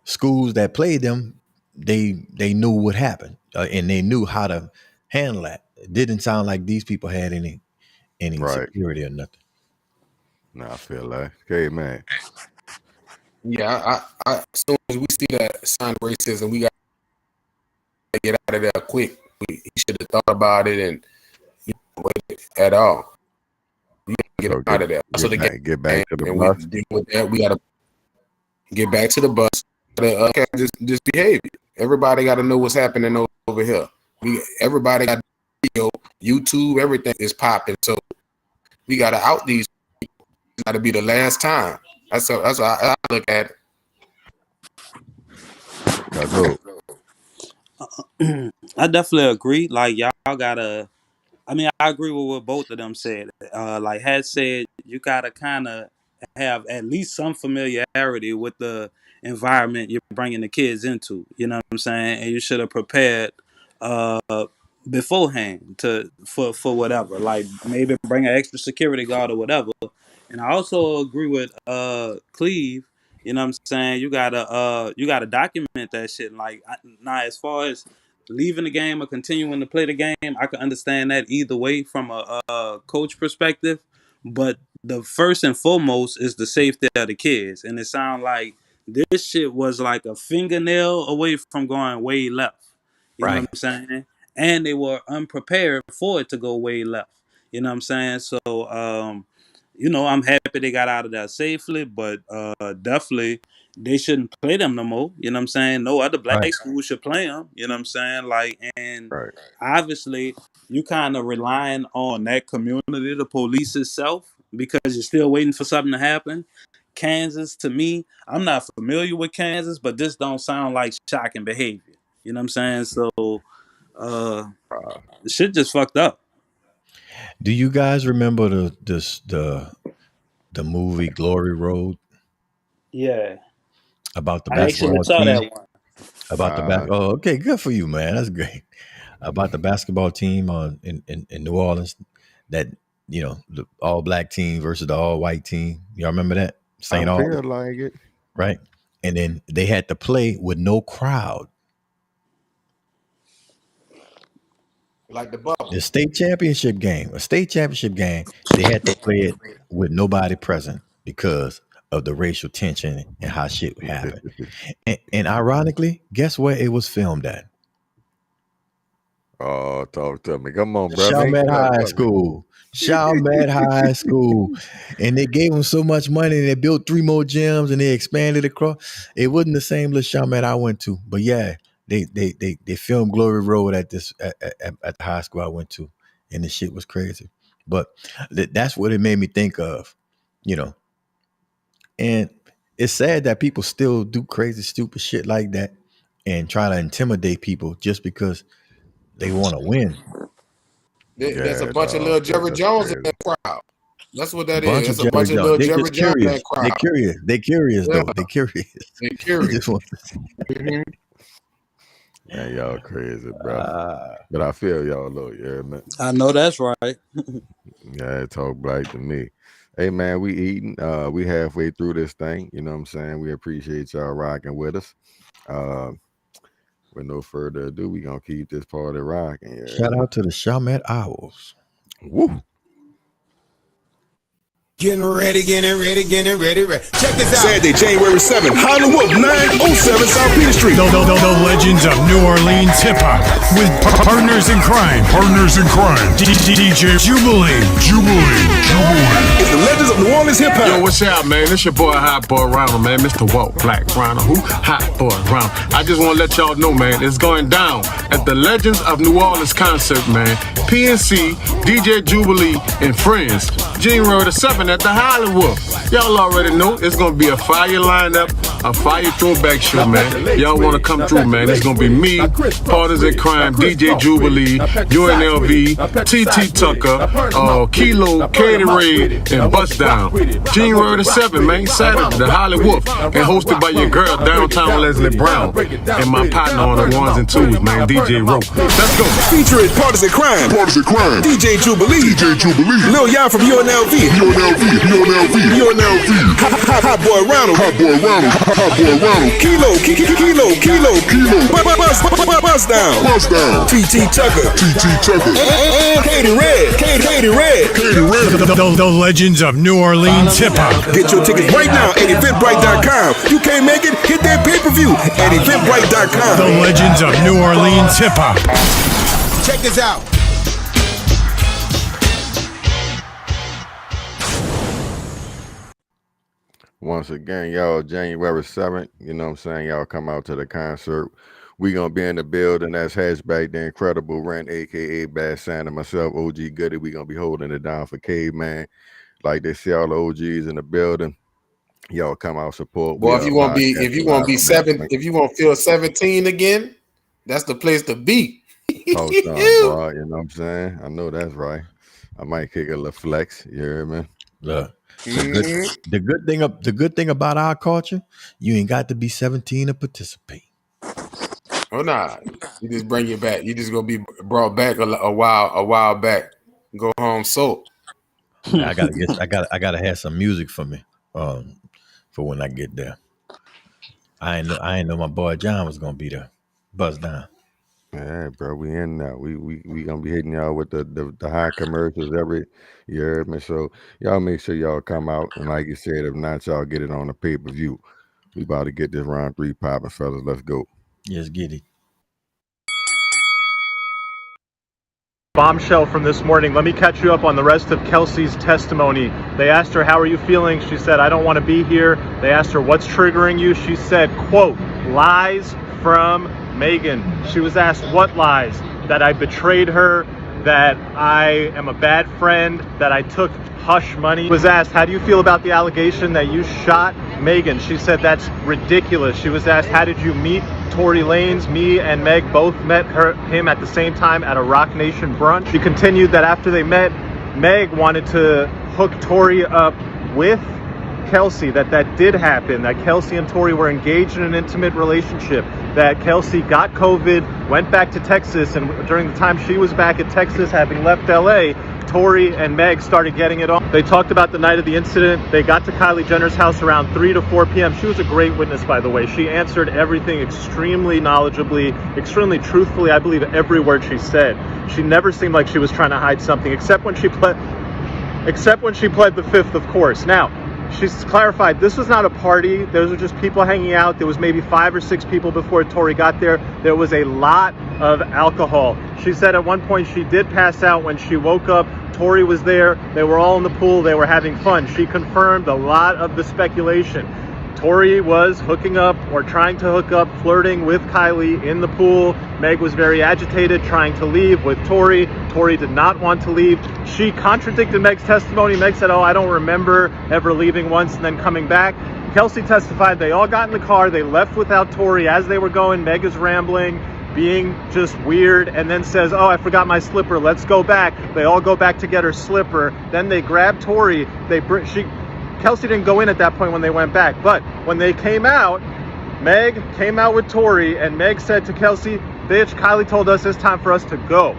schools that played them, they knew what happened and they knew how to handle that. It didn't sound like these people had any Right. security or nothing. No, I feel like, okay, man. Yeah, I as soon as we see that sign of racism, we got to get out of there quick. He should have thought about it and wait at all. We got to get out of there. So get back to the and bus. we deal with that. We got to get back to the bus. This behavior. Everybody got to know what's happening over here. Everybody got video, YouTube, everything is popping. So we got to out these people. It's got to be the last time. That's how I look at it. I definitely agree. Like, y'all gotta, I agree with what both of them said. Like Had said, you gotta kind of have at least some familiarity with the environment you're bringing the kids into. You know what I'm saying? And you should have prepared beforehand for whatever. Like, maybe bring an extra security guard or whatever. And I also agree with Cleve. You know what I'm saying? You gotta document that shit. Like, now, as far as leaving the game or continuing to play the game, I can understand that either way from a coach perspective. But the first and foremost is the safety of the kids. And it sounds like this shit was like a fingernail away from going way left. You know what I'm saying? And they were unprepared for it to go way left. You know what I'm saying? So, I'm happy they got out of there safely, but definitely they shouldn't play them no more. You know what I'm saying? No other black school should play them. You know what I'm saying? Like, and obviously you kind of relying on that community, the police itself, because you're still waiting for something to happen. Kansas to me. I'm not familiar with Kansas, but this don't sound like shocking behavior. You know what I'm saying? So the shit just fucked up. Do you guys remember the movie Glory Road Yeah, about the I actually basketball saw team? that one. About the back. Oh, okay, good for you, man. That's great. About the basketball team in New Orleans, that the all black team versus the all white team. Y'all remember that? I St. feel Albans, like it. right? And then they had to play with no crowd. Like the bubble. The state championship game, they had to play it with nobody present because of the racial tension and how shit happened. And ironically, guess where it was filmed at? Oh, talk to me. Come on, bro. Chalmette High School. Chalmette High School. And they gave them so much money and they built 3 more gyms and they expanded across. It wasn't the same little Chalmette I went to. But yeah, they filmed Glory Road at the high school I went to. And the shit was crazy. But that's what it made me think of, And it's sad that people still do crazy, stupid shit like that and try to intimidate people just because they want to win. There's a bunch of little Jerry Jones in that crowd. That's what that is. There's a bunch of Jones. little They Jerry just Jones in curious. that crowd. They're curious Yeah. though. They're curious. They're They curious. just want Man, y'all crazy, bro. But I feel y'all though, yeah, man. I know that's right. Yeah, talk black to me. Hey man, we eating. We halfway through this thing. You know what I'm saying? We appreciate y'all rocking with us. With no further ado, we gonna keep this party rocking. Yeah. Shout out to the Chalmette Owls. Woo. Getting ready. Check this out. Saturday, January 7th, Hollywood, 907 South Peter Street. The legends of New Orleans hip hop with partners in crime. DJ Jubilee. It's the legends of New Orleans hip hop. Yo, what's up, man? It's your boy Hot Boy Ronald, man. Mr. Walt Black Ronald. Who? Hot Boy Ronald. I just want to let y'all know, man, it's going down at the Legends of New Orleans concert, man. PNC, DJ Jubilee, and friends. January the 7th at the Hollywood. Y'all already know it's gonna be a fire lineup, a fire throwback show, man. Y'all wanna come through, man. It's gonna be me, Partners in Crime, DJ Jubilee, UNLV, TT Tucker, Kilo, Katie Ray, and Bust Down. January the 7th, man, Saturday, the Hollywood, and hosted by your girl, Downtown Leslie Brown, and my partner on the ones and twos, man, DJ Rope. Let's go. Featuring Partners in Crime. DJ Jubilee. Lil Yon from UNLV. Hot Boy Ronald. Kilo. Bust down. TT Tucker. And Katie Red. The legends of New Orleans hip hop. Get your tickets right now at eventbrite.com. You can't make it? Hit that pay-per-view at eventbrite.com. The legends of New Orleans hip hop. Check this out. Once again, y'all, January 7th, you know what I'm saying? Y'all come out to the concert. We gonna be in the building. That's Hatchback, the Incredible Rent, aka Bad Santa, myself, OG Goody. We gonna be holding it down for Caveman. Like they see all the OGs in the building. Y'all come out support. Boy, if you want to feel 17 again, that's the place to be. Oh, son, bro, you know what I'm saying? I know that's right. I might kick a little flex. You hear me? Look. The good thing about our culture, you ain't got to be 17 to participate. Oh nah, you just bring it back. You just gonna be brought back a while back. Go home so. I gotta have some music for me, for when I get there. I ain't know my boy John was gonna be there. Buzz down. Yeah, bro, we in now. We gonna be hitting y'all with the high commercials every year, man. So y'all make sure y'all come out, and like you said, if not, y'all get it on the pay-per-view. We about to get this round 3 popping, fellas. Let's go. Yes, get it. Bombshell from this morning. Let me catch you up on the rest of Kelsey's testimony. They asked her, how are you feeling? She said, I don't want to be here. They asked her, what's triggering you? She said, quote, lies from Megan. She was asked, what lies? That I betrayed her, that I am a bad friend, that I took hush money. Was asked, how do you feel about the allegation that you shot Megan? She said that's ridiculous. She was asked, how did you meet Tory Lanez? Me and Meg both met him at the same time at a Rock Nation brunch. She continued that after they met, Meg wanted to hook Tory up with Kelsey, that did happen, that Kelsey and Tory were engaged in an intimate relationship, that Kelsey got COVID, went back to Texas, and during the time she was back at Texas, having left LA, Tory and Meg started getting it on. They talked about the night of the incident. They got to Kylie Jenner's house around 3 to 4 p.m. She was a great witness, by the way. She answered everything extremely knowledgeably, extremely truthfully. I believe every word she said. She never seemed like she was trying to hide something, except when she pled the fifth, of course. Now, she's clarified this was not a party. Those were just people hanging out. There was maybe 5 or 6 people before Tory got there. There was a lot of alcohol. She said at one point she did pass out. When she woke up, Tory was there. They were all in the pool. They were having fun. She confirmed a lot of the speculation. Tory was hooking up or trying to hook up, flirting with Kylie in the pool. Meg was very agitated, trying to leave with Tory. Tory did not want to leave. She contradicted Meg's testimony. Meg said, oh, I don't remember ever leaving once and then coming back. Kelsey testified they all got in the car. They left without Tory. As they were going, Meg is rambling, being just weird, and then says, oh, I forgot my slipper. Let's go back. They all go back to get her slipper. Then they grab Tory. Kelsey didn't go in at that point when they went back, but when they came out, Meg came out with Tory, and Meg said to Kelsey, bitch, Kylie told us it's time for us to go.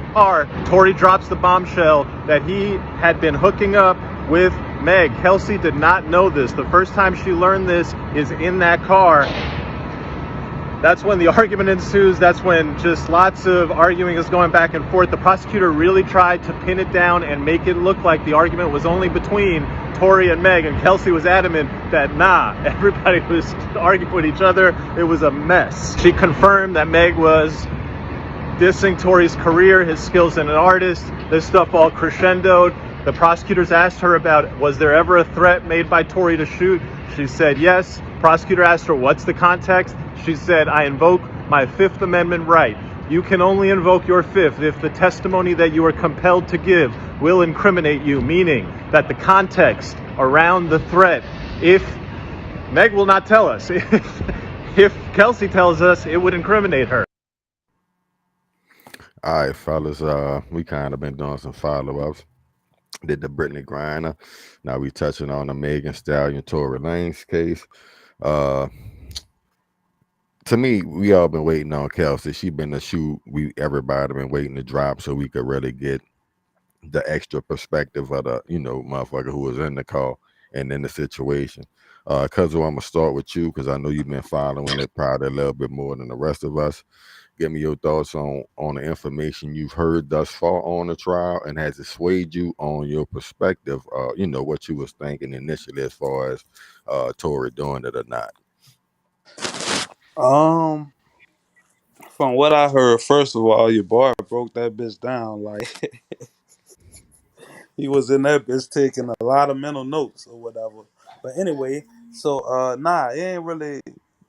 Tory drops the bombshell that he had been hooking up with Meg. Kelsey did not know this. The first time she learned this is in that car. That's when the argument ensues. That's when just lots of arguing is going back and forth. The prosecutor really tried to pin it down and make it look like the argument was only between Tory and Meg, and Kelsey was adamant that nah, everybody was arguing with each other. It was a mess. She confirmed that Meg was dissing Tory's career, his skills as an artist. This stuff all crescendoed. The prosecutors asked her about, was there ever a threat made by Tory to shoot? She said yes. Prosecutor asked her, what's the context? She said, I invoke my Fifth Amendment right. You can only invoke your fifth if the testimony that you are compelled to give will incriminate you, meaning that the context around the threat, if Meg will not tell us, if Kelsey tells us, it would incriminate her. All right, fellas, we kind of been doing some follow-ups. Did the Brittany Griner. Now we touching on the Megan Stallion Tory Lanez case. To me, we all been waiting on Kelsey. She been the shoe everybody been waiting to drop so we could really get the extra perspective of the, motherfucker who was in the call and in the situation. Cuzzo, I'm gonna start with you because I know you've been following it probably a little bit more than the rest of us. Give me your thoughts on the information you've heard thus far on the trial, and has it swayed you on your perspective, what you was thinking initially as far as Tory doing it or not? From what I heard, first of all, your boy broke that bitch down. Like he was in that bitch taking a lot of mental notes or whatever. But anyway, so it ain't really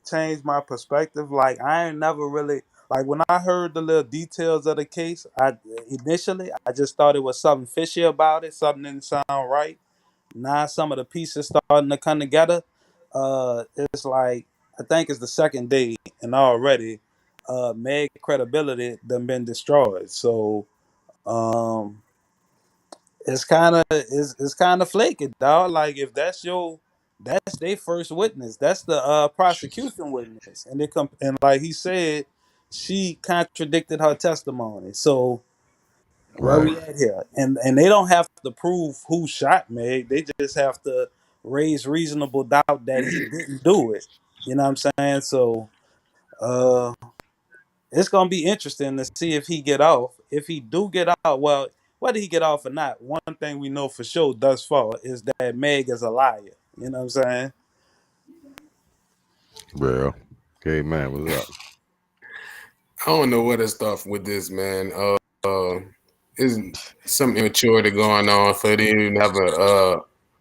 changed my perspective. Like I ain't never really like when I heard the little details of the case, I just thought it was something fishy about it, something didn't sound right. Now some of the pieces starting to come together. It's like I think it's the second day and already Meg credibility done been destroyed. So it's kind of flaky, dog. Like if that's their first witness. That's the prosecution witness, and and like he said, she contradicted her testimony. So where Right. we at here? And they don't have to prove who shot Meg. They just have to raise reasonable doubt that he didn't do it. You know what I'm saying? So it's gonna be interesting to see if he get off. If he do get out, well, whether he get off or not, one thing we know for sure thus far is that Meg is a liar. You know what I'm saying? Well, okay, man, what's up? I don't know what is stuff with this, man. Is some immaturity going on for them to have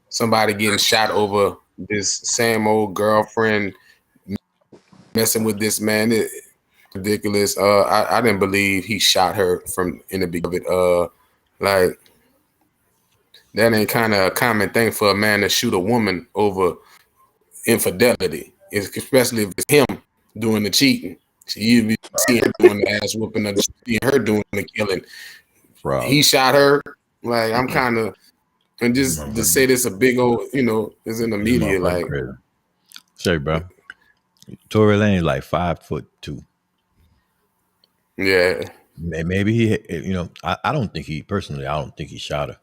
somebody getting shot over this same old girlfriend messing with this man. Ridiculous. I didn't believe he shot her from in the beginning of it. Like that ain't kind of a common thing for a man to shoot a woman over infidelity. It's especially if it's him doing the cheating. So you see her doing the ass whooping, or see her doing the killing. Right. He shot her. Like I'm kind of, and just to say this a big old, is in the media. Like, say, bro, Tory Lane like 5'2". Yeah. Maybe he, I don't think he personally. I don't think he shot her.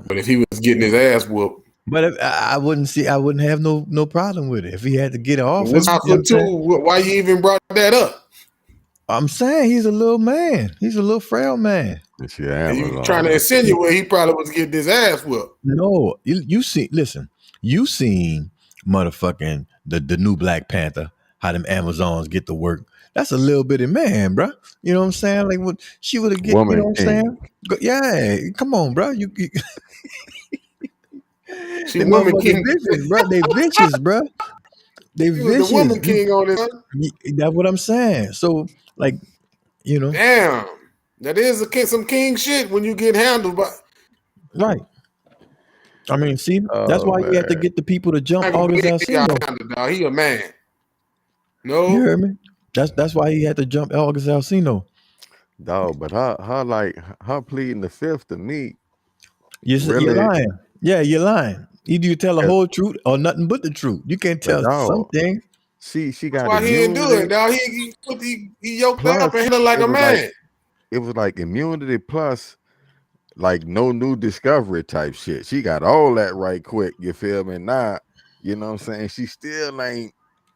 But if he was getting his ass whooped, but I wouldn't have no problem with it if he had to get it off. Why you even brought that up? I'm saying he's a little man. He's a little frail man. You trying to insinuate he probably was getting his ass whooped. No, you seen motherfucking the new Black Panther, how them Amazons get to work. That's a little bitty man, bro. You know what I'm saying? Like what she would have get, Woman you know what I'm saying? Yeah, come on, bro. She woman king, bitches, bro. They bitches, bro. They vicious. The woman king on it. That's what I'm saying. So, like, damn, that is some king shit when you get handled by. Right. I mean, see, that's why you have to get the people to jump August Alsino. He a man. No, you heard me. That's why he had to jump August Alsino. Dog, but her pleading the fifth to me. You're lying. Yeah, you're lying. Either you tell the whole truth or nothing but the truth. You can't tell something. She got. That's why he didn't do it, dog. He yoked up and hit her like a man. It was like immunity plus, like no new discovery type shit. She got all that right quick. You feel me? Nah, you know what I'm saying? She still ain't.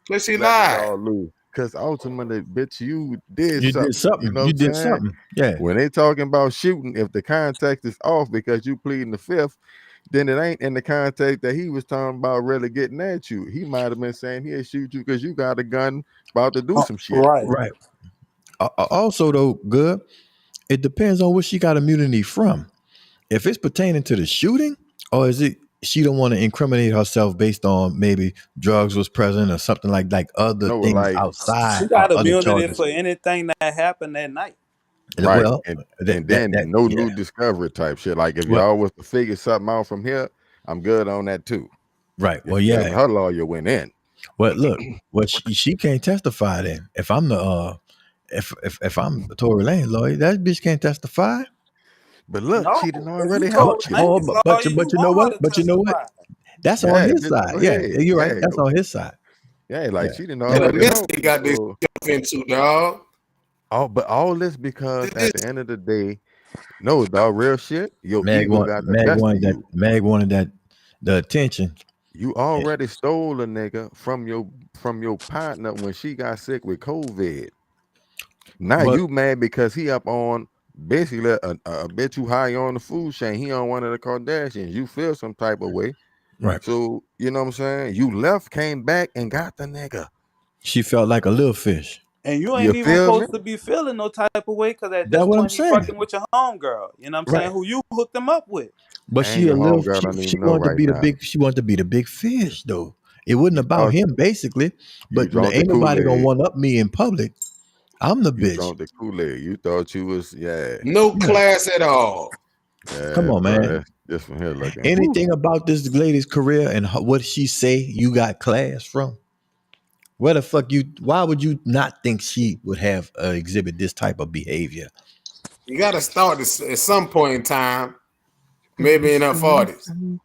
But she lied. Because ultimately, bitch, you did something. You know you did something. Yeah. When they talking about shooting, if the context is off because you pleading the fifth, then it ain't in the context that he was talking about really getting at you. He might have been saying he'll shoot you because you got a gun about to do some shit. Right. Also, though, good. It depends on what she got immunity from. If it's pertaining to the shooting, or is it she don't want to incriminate herself based on maybe drugs was present or something like other things outside. She got immunity for anything that happened that night. Right. Well, and then no new discovery type shit. Like if y'all was to figure something out from here, I'm good on that too. Right. Well, yeah. Her lawyer went in. Well, look, she can't testify then. If I'm the if I'm the Tory Lane lawyer, that bitch can't testify. But look, she didn't already help you. But you know what? But you know what? That's on his side. Yeah, you're right. That's on his side. Yeah, like she didn't already help. They got this into dog. But all this because at the end of the day, no, dog, real shit. Mag wanted the attention. You already stole a nigga from your partner when she got sick with COVID. Now you mad because he up on basically a bitch you high on the food chain. He on one of the Kardashians. You feel some type of way. Right. So you know what I'm saying? You left, came back, and got the nigga. She felt like a little fish. And you ain't even supposed to be feeling no type of way because at this point you fucking with your homegirl. You know what I'm saying? Who you hooked them up with. But she a little she wanted to be the big. She wanted to be the big fish though. It wasn't about him basically. But ain't nobody gonna one up me in public. I'm the bitch. Drank the Kool-Aid. You thought you was no class at all. Yeah, come on, man. Just from here looking. Anything about this lady's career and what she say you got class from? Where the fuck why would you not think she would have exhibit this type of behavior? You got to start at some point in time, maybe in her 40s.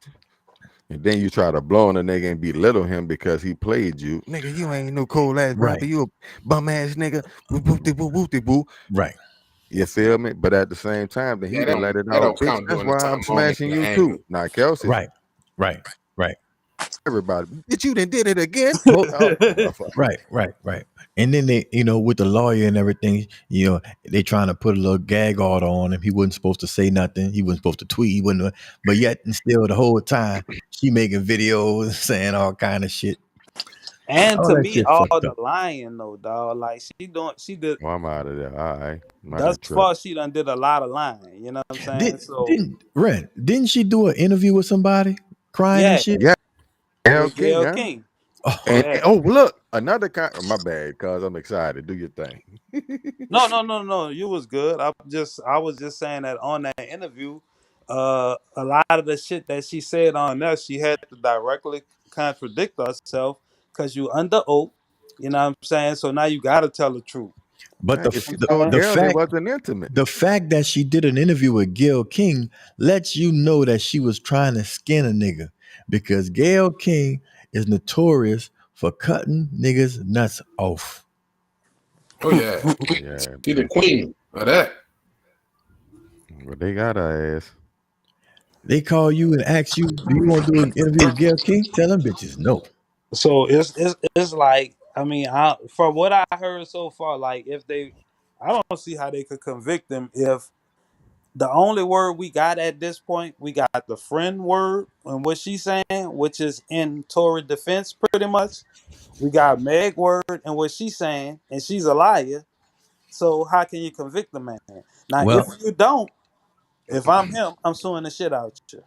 And then you try to blow on a nigga and belittle him because he played you. Nigga, you ain't no cool ass rapper. You a bum ass nigga. Woo-de-boo. Right. You feel me? But at the same time, then he didn't let it out. That's why I'm smashing you too. Not Kelsey. Right. Everybody, bitch, you done did it again. Right. And then they, with the lawyer and everything, they trying to put a little gag order on him. He wasn't supposed to say nothing. He wasn't supposed to tweet. He wasn't, but yet and still the whole time she making videos saying all kind of shit. And to me, all the lying though, dog. Like she did. Well, I'm out of there. All right. Thus far, she done did a lot of lying. You know what I'm saying? Didn't she do an interview with somebody crying and shit? Yeah. Gayle King. And look, Another my bad, cuz I'm excited. Do your thing. No. You was good. I was just saying that on that interview, a lot of the shit that she said on there, she had to directly contradict herself because you under oath. You know what I'm saying? So now you gotta tell the truth. But If she told the Gail it fact wasn't intimate. the fact that she did an interview with Gail King lets you know that she was trying to skin a nigga, because Gail King is notorious for cutting niggas nuts off. Oh yeah, Yeah, she the queen of that. but they got her ass. They call you and ask you, do you want to do an interview with Gail King? Tell them bitches no. So it's like, I mean, from what I heard so far, like I don't see how they could convict them if the only word we got at this point, we got the friend word and what she's saying, which is in Tory defense pretty much. We got Meg word and what she's saying, and she's a liar. So how can you convict the man? Now, if Well, you don't, if I'm him, I'm suing the shit out you.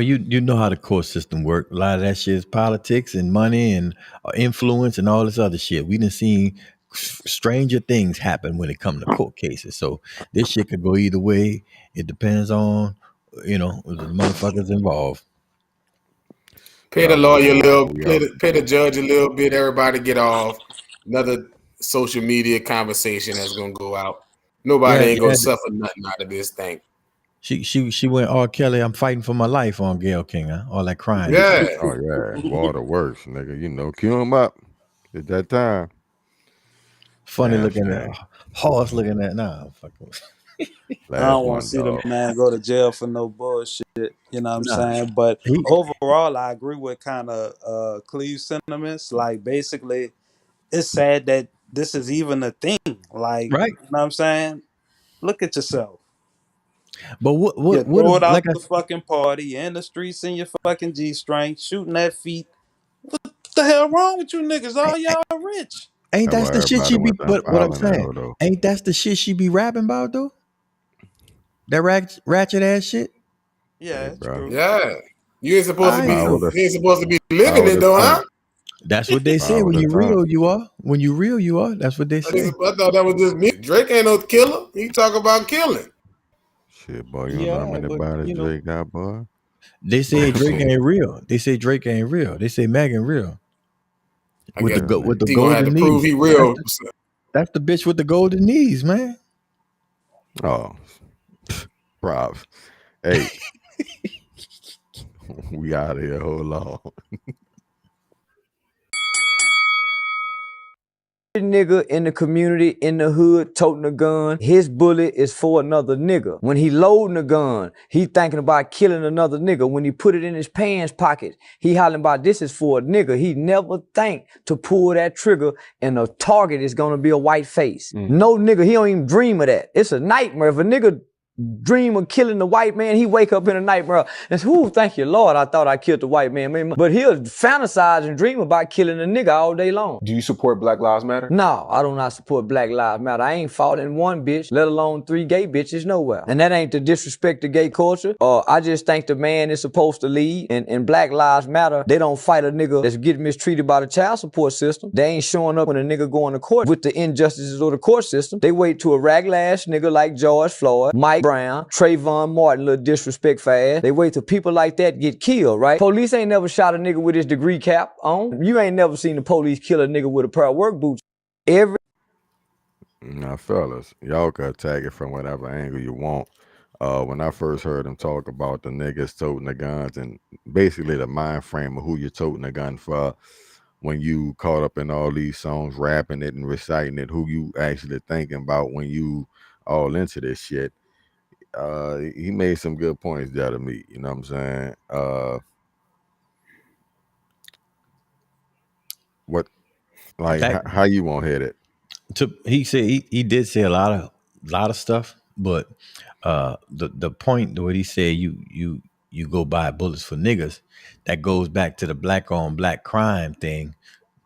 you know how the court system work. A lot of that shit is politics and money and influence and all this other shit. We done seen stranger things happen when it comes to court cases. So this shit could go either way. It depends on, the motherfuckers involved. Pay the lawyer a little, pay the judge a little bit. Everybody get off. Another social media conversation that's gonna go out. Nobody ain't gonna suffer nothing out of this thing. She went, R. Kelly, I'm fighting for my life on Gail King, huh? All that crying. Yeah. Oh yeah. Boy, the worst, nigga. Cue him up. At that time. Funny looking at horse looking at now. I don't want to see the man go to jail for no bullshit. You know what I'm saying? But overall, I agree with kind of Cleve's sentiments. Like, basically, it's sad that this is even a thing. Like, right. You know what I'm saying? Look at yourself. But what throw it out the fucking party in the streets in your fucking G-string, shooting at feet. What the hell wrong with you niggas? All y'all rich. Ain't that the shit she be? But what I'm saying, ain't that the shit she be rapping about though? That ratchet ass shit. Yeah, true. Yeah, you ain't supposed to be living it though, huh? That's what they say. When you real, you are. When you real, you are. That's what they say. I thought that was just me. Drake ain't no killer. He talk about killing. Shit, boy, you know how many bodies Drake got, boy? They say Drake ain't real. They say Drake ain't real. They say Megan real. With the golden knees. Prove he real. That's the bitch with the golden knees, man. Oh, props. Hey, we out of here. Hold on. Nigga in the community, in the hood, toting a gun, his bullet is for another nigga. When he loading a gun, he thinking about killing another nigga. When he put it in his pants pocket, he hollering about this is for a nigga. He never think to pull that trigger and the target is gonna be a white face. No nigga, he don't even dream of that. It's a nightmare. If a nigga dream of killing the white man, he wake up in a nightmare and say, "Ooh, thank you, Lord, I thought I killed the white man." But he'll fantasize and dream about killing a nigga all day long. Do you support Black Lives Matter? No, I do not support Black Lives Matter. I ain't fought in one bitch, let alone 3 gay bitches nowhere. And that ain't to disrespect the gay culture. I just think the man is supposed to lead. And Black Lives Matter, they don't fight a nigga that's getting mistreated by the child support system. They ain't showing up when a nigga going to court with the injustices of the court system. They wait to a ragged ass nigga like George Floyd, Mike Brown, Trayvon Martin, little disrespect for ass. They wait till people like that get killed, right? Police ain't never shot a nigga with his degree cap on. You ain't never seen the police kill a nigga with a pair of work boots. Now, fellas, y'all can attack it from whatever angle you want. When I first heard him talk about the niggas toting the guns and basically the mind frame of who you're toting the gun for, when you caught up in all these songs, rapping it and reciting it, who you actually thinking about when you all into this shit. He made some good points there to me. You know what I'm saying? How you won't hit it? He said he did say a lot of stuff, but the point what he said you go buy bullets for niggas, that goes back to the black on black crime thing,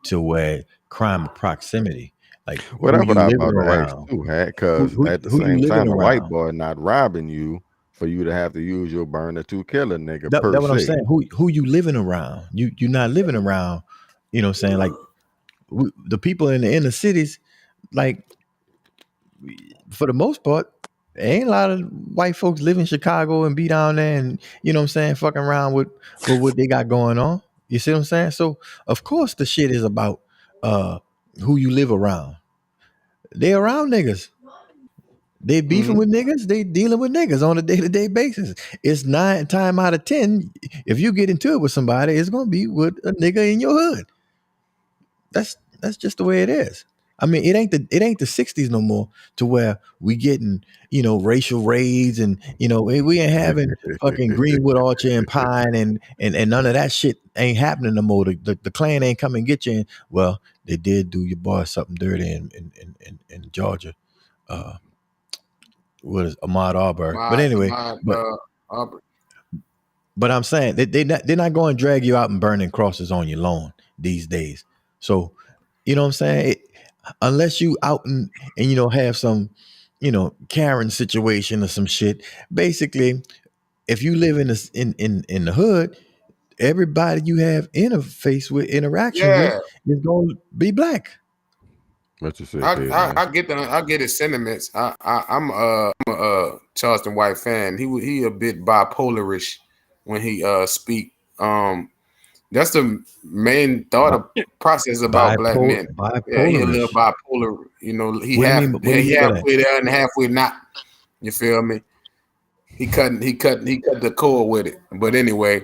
to where crime of proximity. Like, well, that's what I about to ask too, because at the same time, a white boy not robbing you for you to have to use your burner to kill a nigga. That's what I'm saying. Who you living around? You're not living around. You know what I'm saying? Like the people in the inner cities, like for the most part, ain't a lot of white folks live in Chicago and be down there and you know what I'm saying, fucking around with what they got going on. You see what I'm saying? So of course the shit is about who you live around. They around niggas. They beefing with niggas. They dealing with niggas on a day-to-day basis. It's 9 times out of 10. If you get into it with somebody, it's gonna be with a nigga in your hood. That's just the way it is. I mean, it ain't the 60s no more to where we getting, you know, racial raids and, you know, we ain't having fucking Greenwood, Archer, and Pine and none of that shit ain't happening no more. The Klan ain't come and get you. Well, they did do your boy something dirty in Georgia. What is Ahmaud Arbery? But anyway, but I'm saying they're not going to drag you out and burning crosses on your lawn these days. So, you know what I'm saying? Unless you out and you know have some, you know, Karen situation or some shit. Basically, if you live in the hood, everybody you have interaction with is going to be black. What you say? I get his sentiments. I'm a Charleston White fan. He a bit bipolarish when he speak. That's the main thought process about black men. Yeah, he a little bipolar. You know, he halfway there and halfway not. You feel me? He cut the cord with it. But anyway,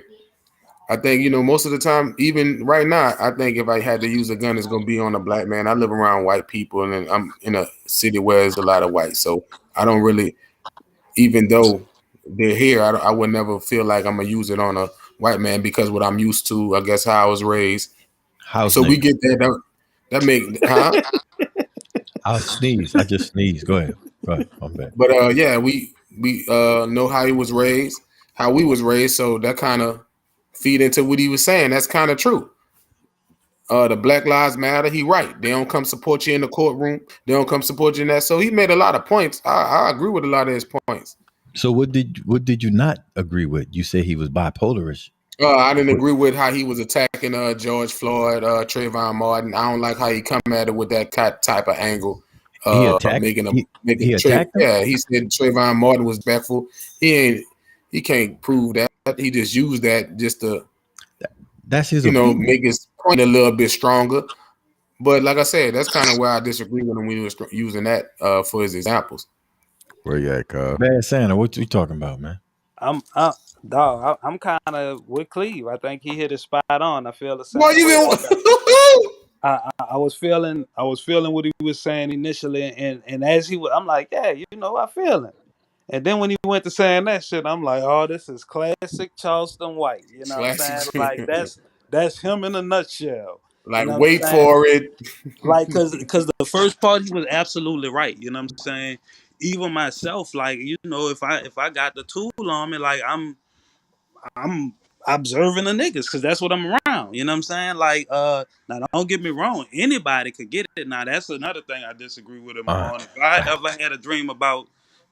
I think, you know, most of the time, even right now, I think if I had to use a gun, it's gonna be on a black man. I live around white people, and I'm in a city where there's a lot of whites, so I don't really, even though they're here, I would never feel like I'm gonna use it on a white man because what I'm used to, I guess, how I was raised. We get that make I'll sneeze. I just sneezed. Go ahead. I'm back. But yeah, we know how he was raised, how we was raised, so that kind of feed into what he was saying. That's kind of true. The Black Lives Matter, he right. They don't come support you in the courtroom. They don't come support you in that. So he made a lot of points. I agree with a lot of his points. So what did you not agree with? You said he was bipolarish. I didn't agree with how he was attacking George Floyd, Trayvon Martin. I don't like how he come at it with that type of angle. He attacked. He attacked him? Yeah, he said Trayvon Martin was respectful. He can't prove that. He just used that just to, that's his, make his point a little bit stronger. But like I said, that's kind of where I disagree with him when he was using that for his examples. Where you at, Cub? Bad Santa, what you talking about, man? I'm kind of with Cleve. I think he hit it spot on. I feel the same. I was feeling what he was saying initially, and as he was, I'm like, yeah, I feel it. And then when he went to saying that shit, I'm like, oh, this is classic Charleston White. You know what I'm saying? Like that's him in a nutshell. Like, wait for it. Like, cause the first part he was absolutely right. You know what I'm saying? Even myself, like, if I got the tool on me, like I'm observing the niggas because that's what I'm around. You know what I'm saying? Like, now don't get me wrong, anybody could get it. Now that's another thing I disagree with him on. If I ever had a dream about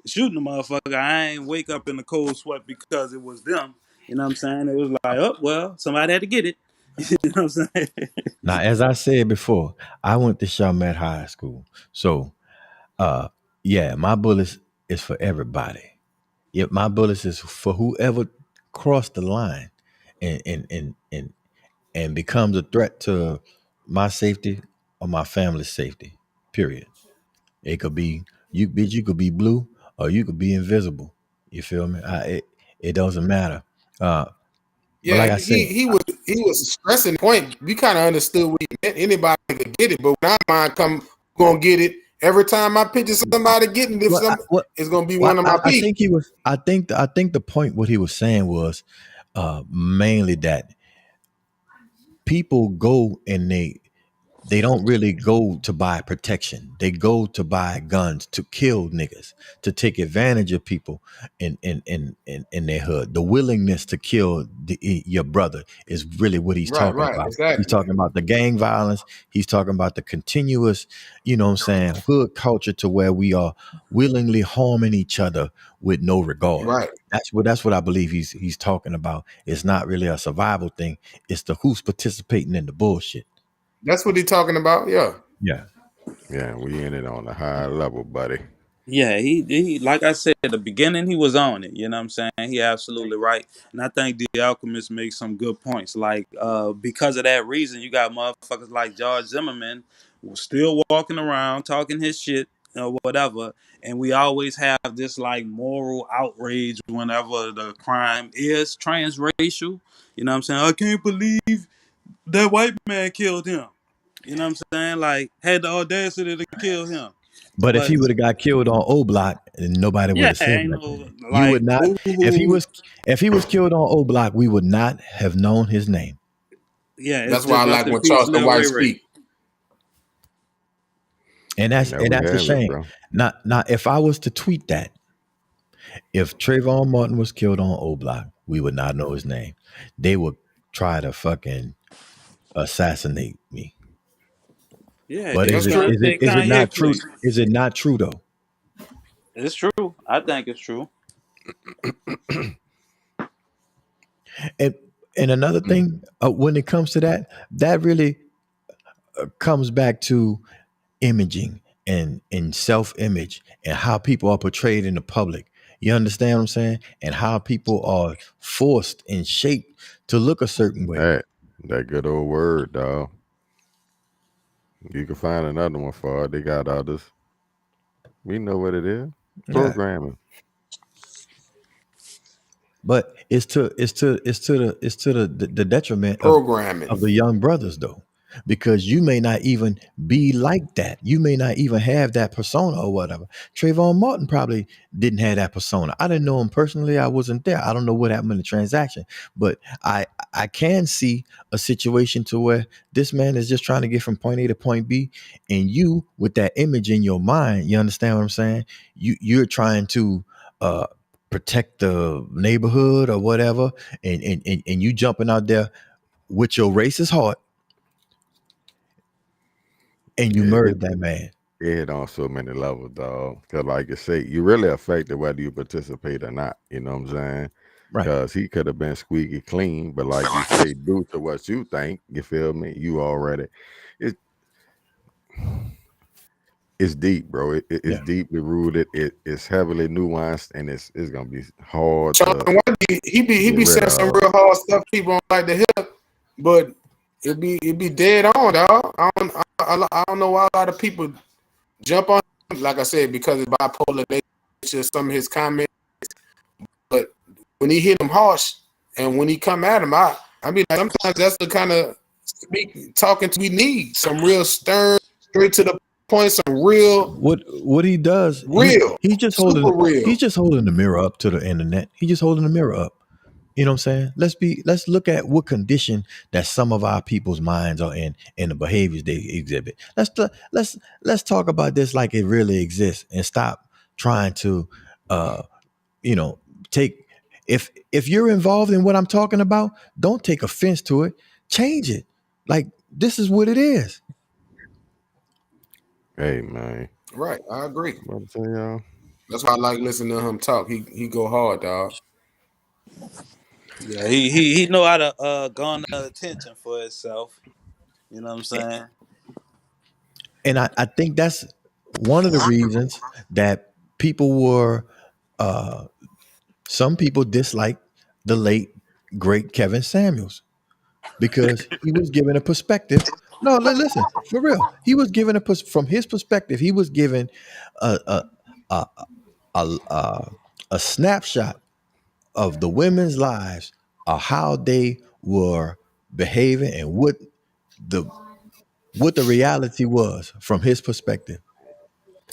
shooting a motherfucker, I ain't wake up in the cold sweat because it was them. You know what I'm saying? It was like, oh well, somebody had to get it. You know what I'm saying? Now, as I said before, I went to Chalmette High School. So yeah, my bullets is for everybody. Yeah, my bullets is for whoever crossed the line and becomes a threat to my safety or my family's safety. Period. It could be you, bitch. You could be blue or you could be invisible. You feel me? It doesn't matter. Yeah, like I said, he was stressing the point. We kind of understood what he meant. Anybody could get it, but when I mind gonna get it. Every time I picture somebody getting this, it's gonna be one of my people. I think the point what he was saying was mainly that people go and they don't really go to buy protection. They go to buy guns to kill niggas, to take advantage of people in their hood. The willingness to kill your brother is really what he's talking about. Exactly. He's talking about the gang violence. He's talking about the continuous, hood culture to where we are willingly harming each other with no regard. Right. That's what I believe he's talking about. It's not really a survival thing. It's the who's participating in the bullshit. That's what he talking about. Yeah. Yeah. Yeah, we in it on a high level, buddy. Yeah, he like I said at the beginning, he was on it. You know what I'm saying? He absolutely right. And I think The Alchemist makes some good points. Like, because of that reason, you got motherfuckers like George Zimmerman who still walking around talking his shit or whatever. And we always have this like moral outrage whenever the crime is transracial. You know what I'm saying? I can't believe that white man killed him. You know what I'm saying? Like, had the audacity to kill him. But if But he would have got killed on O Block, nobody would yeah, have said ain't nothing. no You like would not. If he boo-hoo. was killed on O Block, we would not have known his name. Yeah, it's That's why I just rest like in when peace, Charleston Lil White Ray Ray. speak. And that's There we a have it, shame. bro. Now, if I was to tweet that, if Trayvon Martin was killed on O Block, we would not know his name. They would try to fucking assassinate me. Yeah, But they That's was trying true. to take is it Kanye not true? place. Is it not true though? It's true. I think it's true. And another thing, when it comes to that, that really comes back to imaging and self-image and how people are portrayed in the public. You understand what I'm saying? And how people are forced and shaped to look a certain way. That good old word, dog. You can find another one for it. They got others. We know what it is. Yeah. Programming. But it's to the detriment Programming. of the young brothers though. Because you may not even be like that. You may not even have that persona or whatever. Trayvon Martin probably didn't have that persona. I didn't know him personally. I wasn't there. I don't know what happened in the transaction. But I can see a situation to where this man is just trying to get from point A to point B. And you, with that image in your mind, you understand what I'm saying? You're trying to protect the neighborhood or whatever. And you jumping out there with your racist heart. And you murdered that man. It on so many levels, dog. Because like you say, you really affected whether you participate or not. You know what I'm saying? Right. Because he could have been squeaky clean, but like you say, due to what you think, you feel me? You already, it's deep, bro. It's deeply rooted. It's heavily nuanced, and it's gonna be hard. Charleston White, he be saying some real hard stuff people don't like to hear, but it be dead on, dog. I don't know why a lot of people jump on him, like I said, because of bipolar nature, some of his comments. But when he hit him harsh, and when he come at him, I mean, like, sometimes that's the kind of talking we need. Some real stern, straight to the point, some real. What he does, real. He's just holding the mirror up to the internet. He's just holding the mirror up. You know what I'm saying? Let's look at what condition that some of our people's minds are in and the behaviors they exhibit. Let's talk about this like it really exists and stop trying to take if you're involved in what I'm talking about, don't take offense to it. Change it. Like this is what it is. Hey man. Right, I agree. What I'm saying, y'all? That's why I like listening to him talk. He go hard, dog. Yeah, he know how to garner attention for himself. You know what I'm saying? And I think that's one of the reasons that people were some people dislike the late great Kevin Samuels because he was given a perspective. No, listen, for real. He was given from his perspective. He was given a snapshot of the women's lives, of how they were behaving, and what the reality was from his perspective.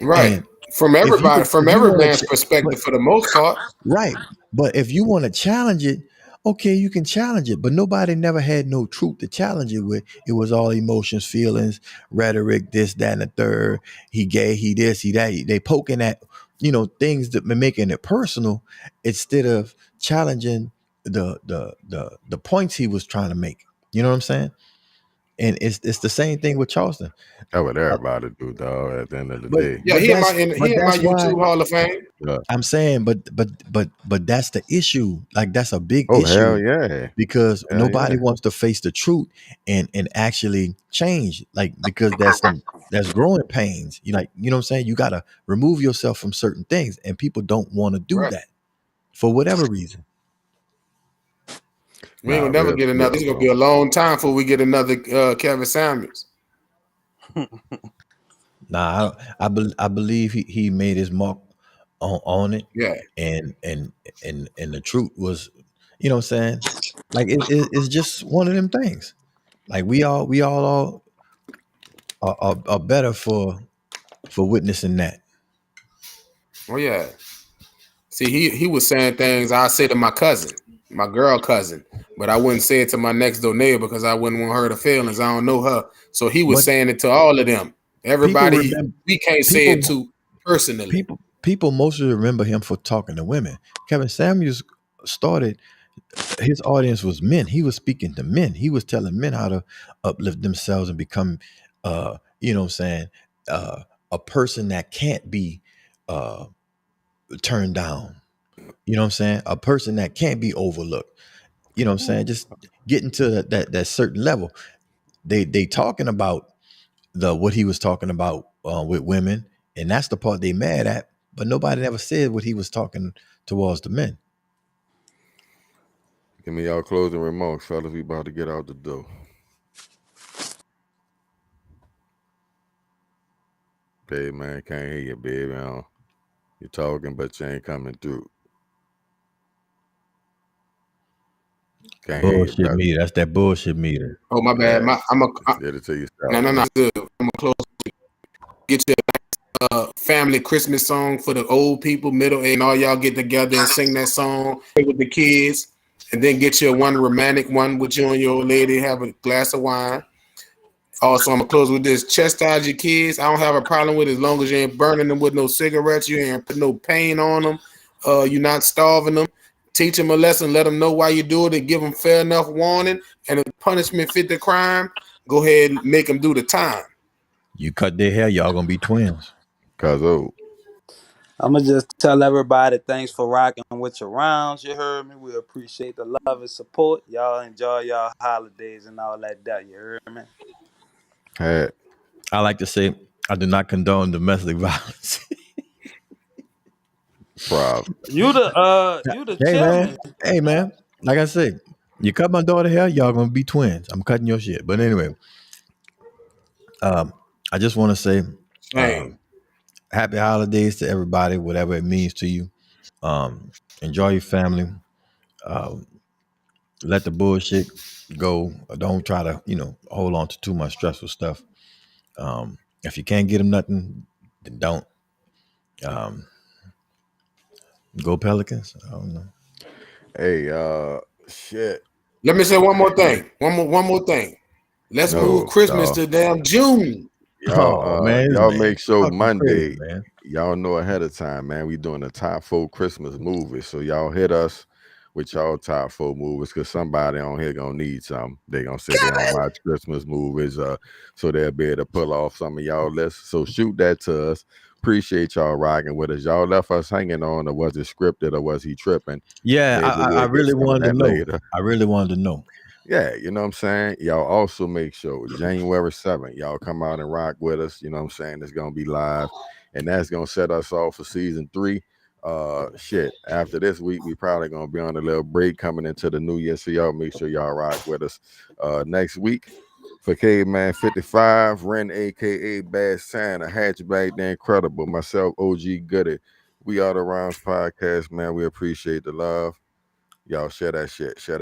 Right. And from everybody, from every man's perspective, for the most part. Right. But if you want to challenge it, okay, you can challenge it. But nobody never had no truth to challenge it with. It was all emotions, feelings, rhetoric, this, that, and the third. He gay, he this, he that. They poking at, things that been making it personal instead of challenging the points he was trying to make. You know what I'm saying? And it's the same thing with Charleston. That's what everybody do, dog. At the end of the But day. Yeah, but he in that's my why YouTube Hall of Fame. Yeah. I'm saying, but that's the issue. Like that's a big Oh issue hell yeah. because Hell nobody yeah. wants to face the truth and actually change. Like because there's growing pains. You know what I'm saying? You gotta remove yourself from certain things, and people don't want to do Right. that for whatever reason. We ain't Nah, gonna never real get another. shit, It's gonna bro. be a long time before we get another Kevin Samuels. Nah, I believe he made his mark on it, Yeah. and the truth was, you know what I'm saying? Like it's just one of them things. Like we all are better for witnessing that. Oh yeah. See, he was saying things I say to my cousin, my girl cousin, but I wouldn't say it to my next door neighbor because I wouldn't want her to feelings. I don't know her. So he was But saying it to all of them. Everybody remember we can't say it to personally. people mostly remember him for talking to women. Kevin Samuels started, his audience was men. He was speaking to men. He was telling men how to uplift themselves and become you know what I'm saying, a person that can't be turned down. You know what I'm saying? A person that can't be overlooked. You know what I'm saying? Just getting to that certain level. They talking about what he was talking about with women, and that's the part they mad at. But nobody ever said what he was talking towards the men. Give me y'all closing remarks, fellas. We about to get out the door. Baby man, can't hear you, baby. You're talking, but you ain't coming through. Can't hear you, Bullshit brother. meter. That's that bullshit meter. Oh my bad. Yeah. I Get it to yourself. no. Good. I'm gonna close. Get your family Christmas song for the old people, middle age, and all y'all get together and sing that song with the kids, and then get your one romantic one with you and your old lady. Have a glass of wine. Also, I'm gonna close with this: chastise your kids. I don't have a problem with it as long as you ain't burning them with no cigarettes, you ain't put no pain on them, you're not starving them. Teach them a lesson, let them know why you do it, and give them fair enough warning. And if punishment fit the crime, go ahead and make them do the time. You cut their hair, y'all gonna be twins. Cause I'm gonna just tell everybody thanks for rocking with your rounds. You heard me. We appreciate the love and support. Y'all enjoy y'all holidays and all that. You heard me. Hey. I like to say I do not condone domestic violence. Problem. You the chairman. Hey man, like I said, you cut my daughter hair, y'all gonna be twins. I'm cutting your shit. But anyway, I just want to say happy holidays to everybody, whatever it means to you. Enjoy your family. Let the bullshit go. Don't try to, hold on to too much stressful stuff. If you can't get them nothing, then don't. Go Pelicans. I don't know. Hey, shit. Let me say one more thing. One more thing. Let's move Christmas to damn June. Y'all, man, y'all make sure Monday, crazy, man. y'all know ahead of time, man. We doing a top 4 Christmas movies. So y'all hit us with y'all top 4 movies because somebody on here gonna need some. They gonna say they don't watch Christmas movies, so they'll be able to pull off some of y'all lists. So shoot that to us. Appreciate y'all rocking with us. Y'all left us hanging on, or was it scripted, or was he tripping? Yeah, I really wanted to know. Later. I really wanted to know. Yeah, you know what I'm saying? Y'all also make sure January 7th, y'all come out and rock with us. You know what I'm saying? It's going to be live. And that's going to set us off for season 3. After this week, we probably going to be on a little break coming into the new year. So y'all make sure y'all rock with us next week. For Caveman 55, Ren, a.k.a. Bad Santa, Hatchback, the Incredible, myself, OG Goody. We are the Rounds Podcast, man. We appreciate the love. Y'all share that shit. Share that.